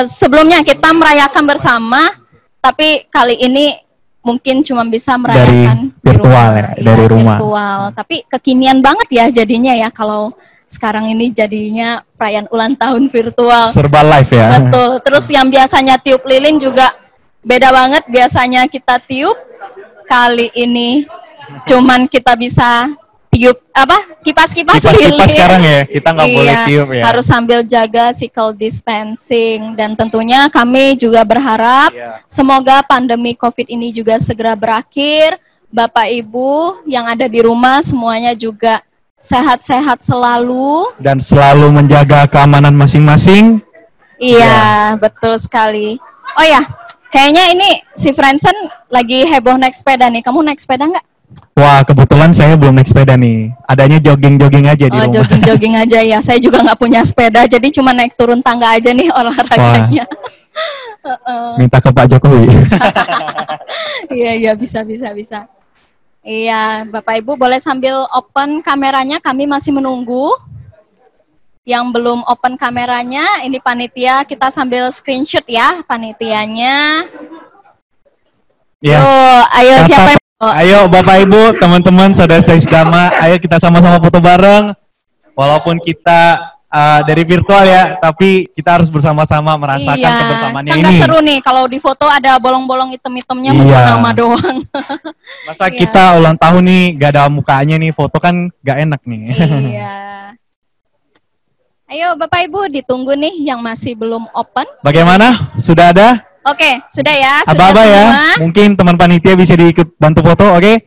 sebelumnya kita merayakan bersama, tapi kali ini mungkin cuma bisa merayakan dari virtual dari rumah. Virtual. Tapi kekinian banget ya jadinya ya kalau sekarang ini jadinya perayaan ulang tahun virtual. Serba live ya. Betul. Terus yang biasanya tiup lilin juga beda banget. Biasanya kita tiup, kali ini cuman kita bisa tiup kipas-kipas lilin. Kipas sekarang ya, kita nggak boleh tiup ya. Harus sambil jaga physical distancing, dan tentunya kami juga berharap semoga pandemi COVID ini juga segera berakhir. Bapak Ibu yang ada di rumah semuanya juga sehat-sehat selalu dan selalu menjaga keamanan masing-masing. Iya, betul sekali. Oh ya, kayaknya ini si Friendson lagi heboh naik sepeda nih. Kamu naik sepeda nggak? Wah, kebetulan saya belum naik sepeda nih. Adanya jogging-jogging aja di rumah. Jogging-jogging aja ya. Saya juga nggak punya sepeda, jadi cuma naik turun tangga aja nih olahraganya. Minta ke Pak Jokowi. Iya, bisa. Iya, Bapak Ibu boleh sambil open kameranya, kami masih menunggu. Yang belum open kameranya, ini panitia, kita sambil screenshot ya panitianya. Ya. Ayo siapa yang Ayo Bapak Ibu, teman-teman, saudara-saudari sedharma, ayo kita sama-sama foto bareng. Walaupun kita dari virtual ya, tapi kita harus bersama-sama merasakan kebersamaannya kan ini. Seru nih kalau di foto ada bolong-bolong hitam-hitamnya muncul nama doang. Masa kita ulang tahun nih gak ada mukanya nih, foto kan gak enak nih. Iya. Ayo Bapak Ibu ditunggu nih yang masih belum open. Bagaimana? Sudah ada? Oke, sudah ya. Aba-aba ya, mungkin teman panitia bisa diikut bantu foto, oke?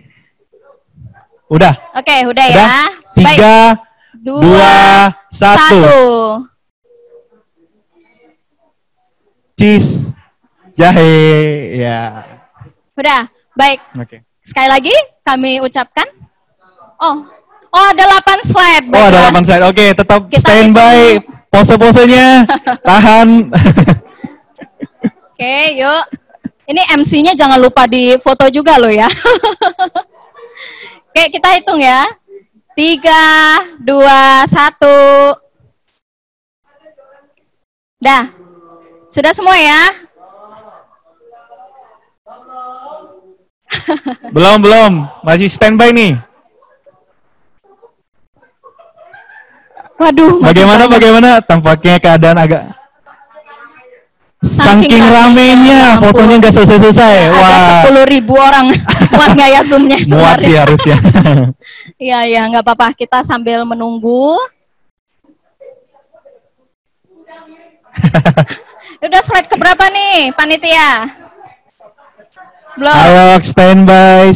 Udah? Oke, udah ya. 3, 2, 1. Cheese, jahe, ya. Udah, baik. Oke. Sekali lagi kami ucapkan. Oh ada 8 slide. Oh ada 8 slide, oke, tetap standby pose-posenya, tahan. Oke, yuk. Ini MC-nya jangan lupa di foto juga loh ya. Oke, kita hitung ya. 3, 2, 1. Dah. Sudah semua ya? Belum. Masih standby nih. Waduh. Bagaimana? Tampaknya keadaan agak... Saking ramenya, fotonya nggak selesai-selesai. Ada 10.000 orang muat nggak ya Zoom-nya sebenarnya? Muat sih harusnya. Iya, nggak apa-apa. Kita sambil menunggu. Udah slide keberapa nih, panitia? Belum. Ayo standby.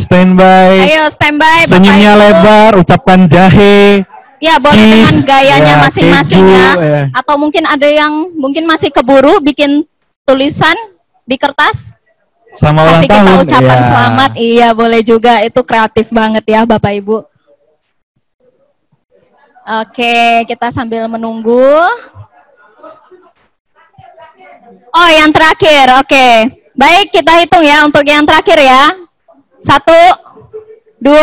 Ayo standby. Senyumnya lebar, ucapkan jahe. Ya, boleh cheese, dengan gayanya masing-masing ya. Atau mungkin ada yang mungkin masih keburu bikin tulisan di kertas. Sama ulang tahun. Kasih kita ucapan selamat. Iya, boleh juga. Itu kreatif banget ya Bapak Ibu. Oke, kita sambil menunggu. Oh, yang terakhir. Oke. Baik, kita hitung ya untuk yang terakhir ya. 1, 2,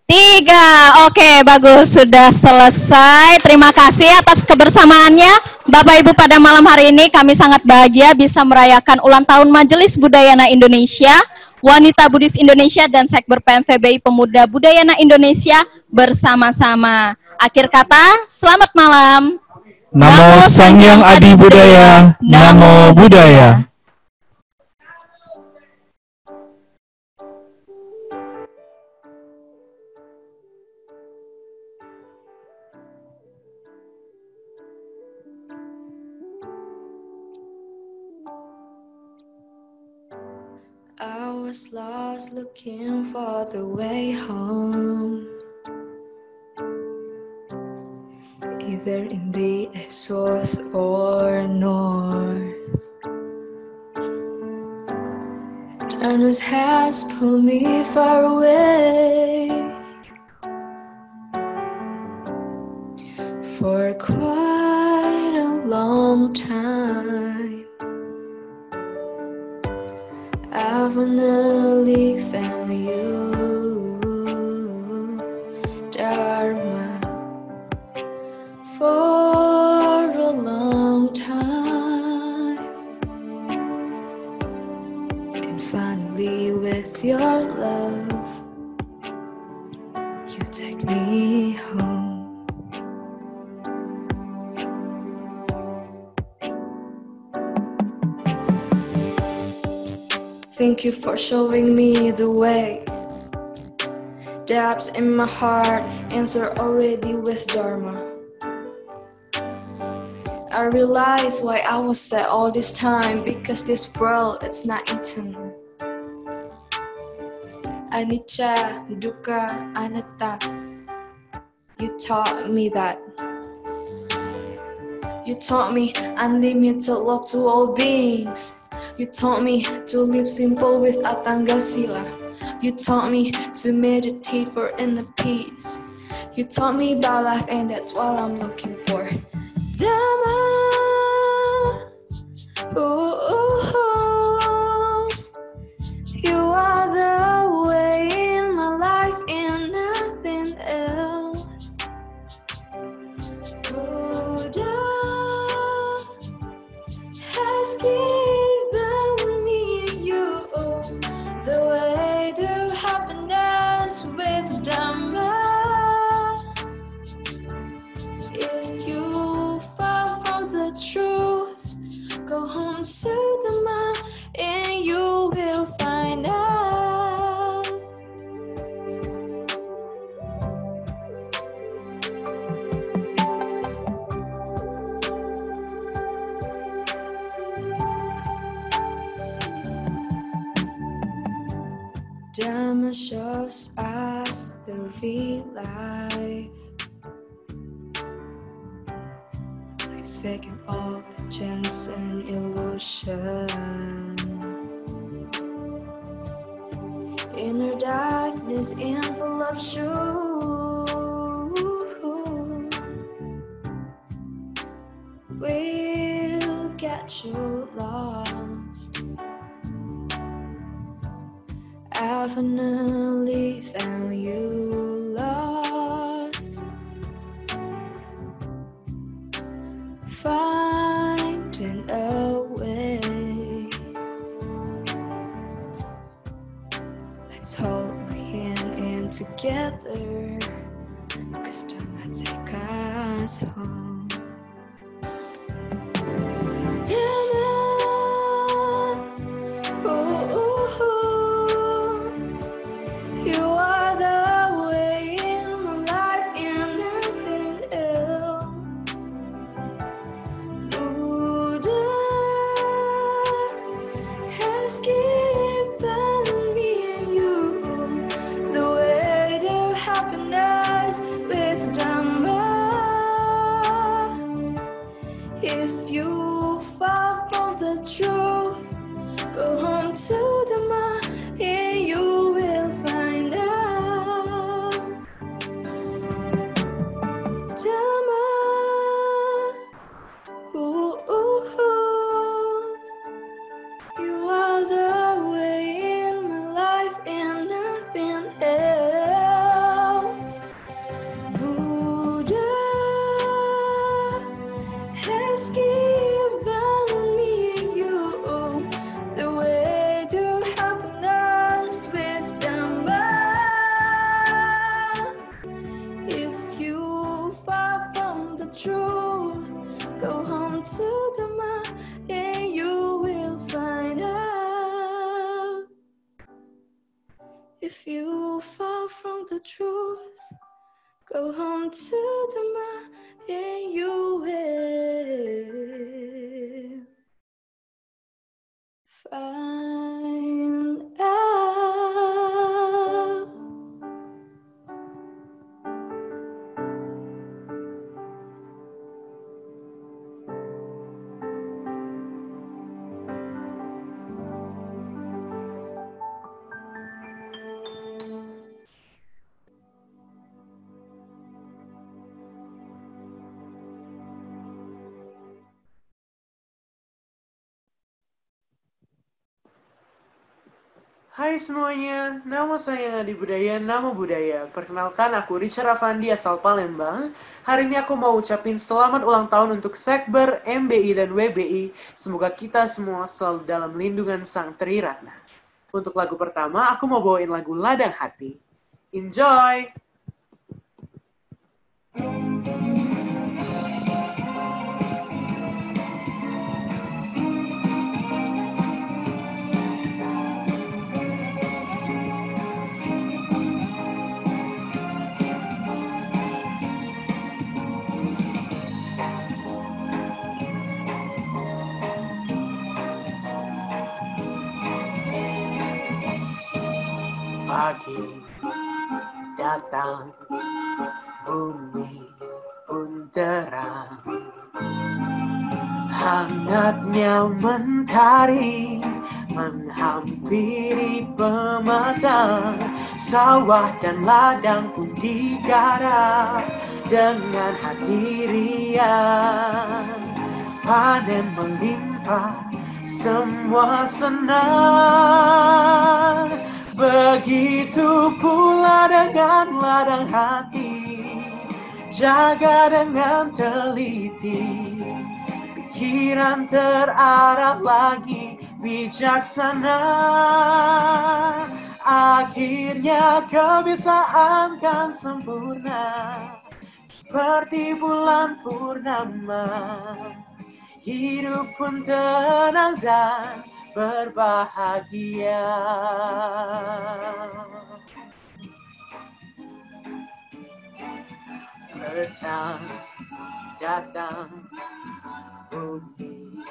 3. Oke, bagus. Sudah selesai. Terima kasih atas kebersamaannya. Bapak Ibu pada malam hari ini kami sangat bahagia bisa merayakan ulang tahun Majelis Budayana Indonesia, Wanita Buddhis Indonesia, dan Sekber PMVBI Pemuda Budayana Indonesia bersama-sama. Akhir kata, selamat malam. Namo Sang Hyang Adi Budaya, Namo Buddhaya. I was lost looking for the way home, either in the south or north. Darkness has pulled me far away for quite a long time. I finally found you, Dharma, for a long time. And finally with your love, you take me home. Thank you for showing me the way. Depths in my heart, answer already with Dharma. I realize why I was sad all this time, because this world, it's not eternal. Anicca, dukkha, anatta. You taught me that. You taught me unlimited love to all beings. You taught me to live simple with Atanga Sila. You taught me to meditate for inner peace. You taught me about life, and that's what I'm looking for. Dhamma, you are the way in my life and nothing else. Buddha has given me you, the way to happiness with Dhamma. If you Drama shows us the real life. Life's fake and all just an illusion. Inner darkness and full of truth. We'll get you lost. I finally found you lost. Finding a way. Let's hold our hand in together, 'cause don't let take us home. You are the way in my life and nothing else. Buddha has given me and you the way to happiness with Dhamma. If you fall from the truth, go home to Dhamma and you will find out. Dhamma, you are the way in my life and nothing else. Buddha has given me and you the way to happiness with Dhamma. If you fall from the truth, go home to Dhamma and you will find out. If you fall from the truth, go home to Dhamma and you will find out. Hai semuanya, nama saya Adi Budaya, Nama Budaya. Perkenalkan, aku Richard Avandi asal Palembang. Hari ini aku mau ucapin selamat ulang tahun untuk Sekber, MBI, dan WBI. Semoga kita semua selalu dalam lindungan Sang Triratna. Untuk lagu pertama, aku mau bawain lagu Ladang Hati. Enjoy! Pagi datang, bumi pun terang. Hangatnya mentari menghampiri pematang. Sawah dan ladang pun digarap dengan hati riang. Panen melimpah, semua senang. Begitu pula dengan ladang hati, jaga dengan teliti, pikiran terarah lagi bijaksana. Akhirnya kebiasaan kan sempurna, seperti bulan purnama. Hidup pun tenang dan berbahagia. Petang datang, bumi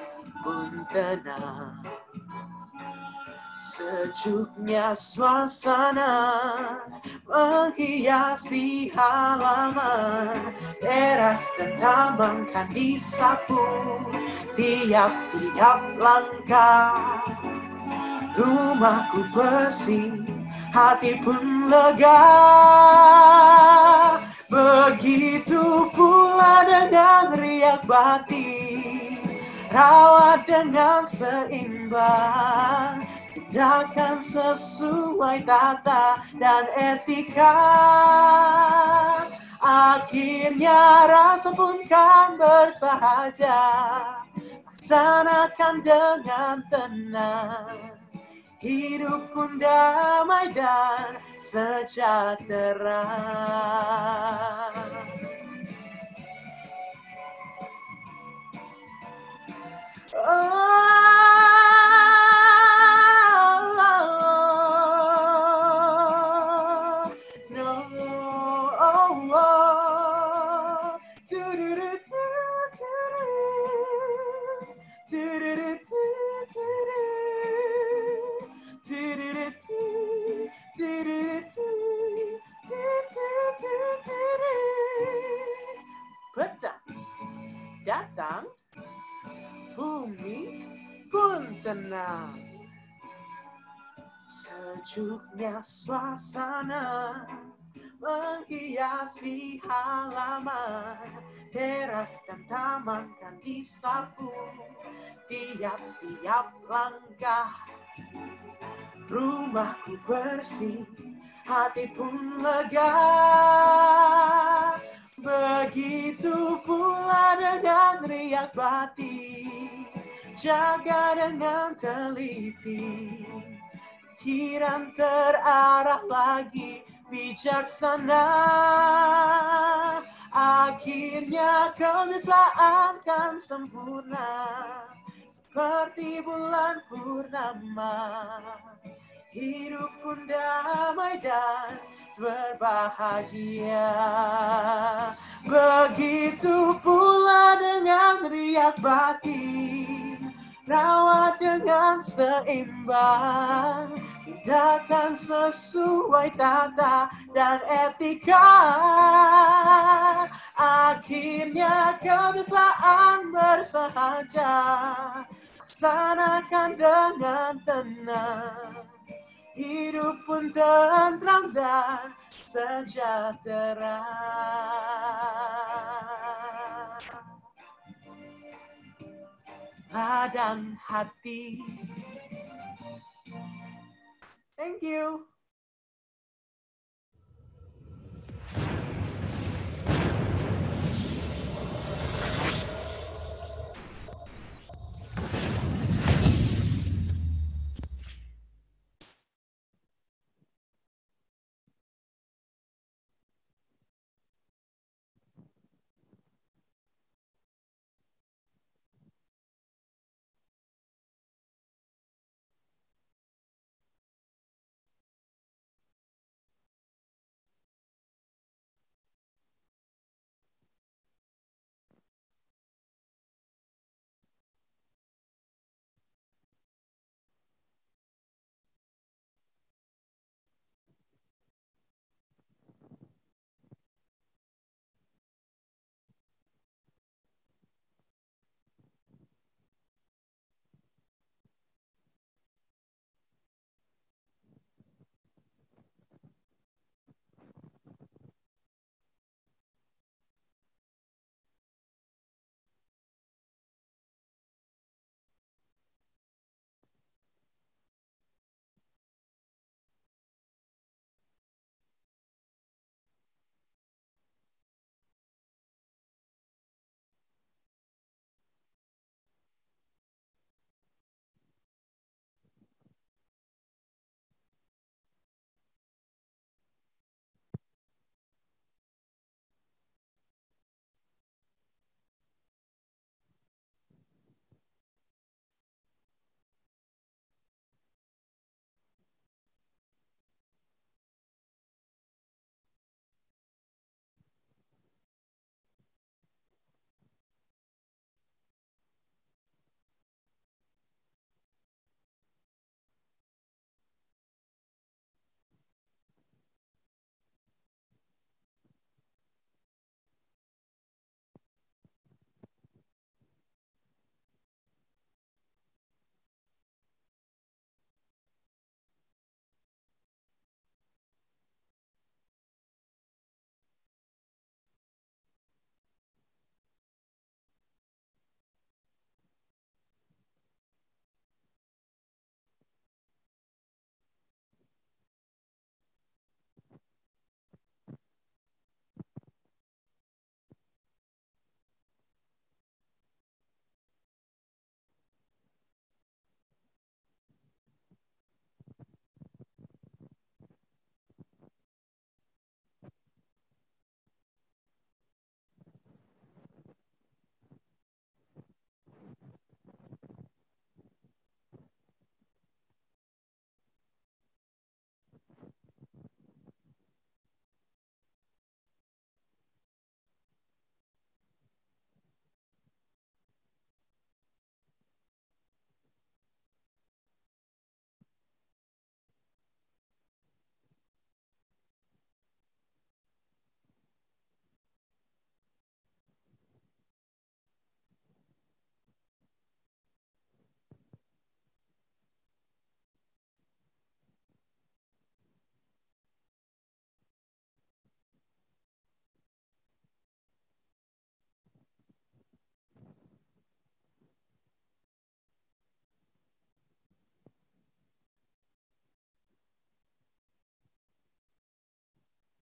pun tenang. Sejuknya suasana menghiasi halaman, teras dan taman kan disapu tiap-tiap langkah. Rumahku bersih, hati pun lega. Begitu pula dengan riak batin, rawat dengan seimbang, tindakan sesuai tata dan etika. Akhirnya rasa pun kan bersahaja, laksanakan dengan tenang. Hidup pun damai dan sejahtera. Petang datang, bumi pun tenang. Sejuknya suasana menghiasi halaman, teras dan taman kan disapu tiap-tiap langkah. Rumahku bersih, hati pun lega. Begitu pula dengan riak batin, jaga dengan teliti, pikiran terarah lagi bijaksana. Akhirnya kebiasaan kan sempurna, seperti bulan purnama. Hidup pun damai dan berbahagia. Begitu pula dengan riak batin, rawat dengan seimbang, tindakan sesuai tata dan etika. Akhirnya kebiasaan bersahaja, laksanakan dengan tenang. Hidup pun tentram dan sejahtera. Ladang hati. Thank you.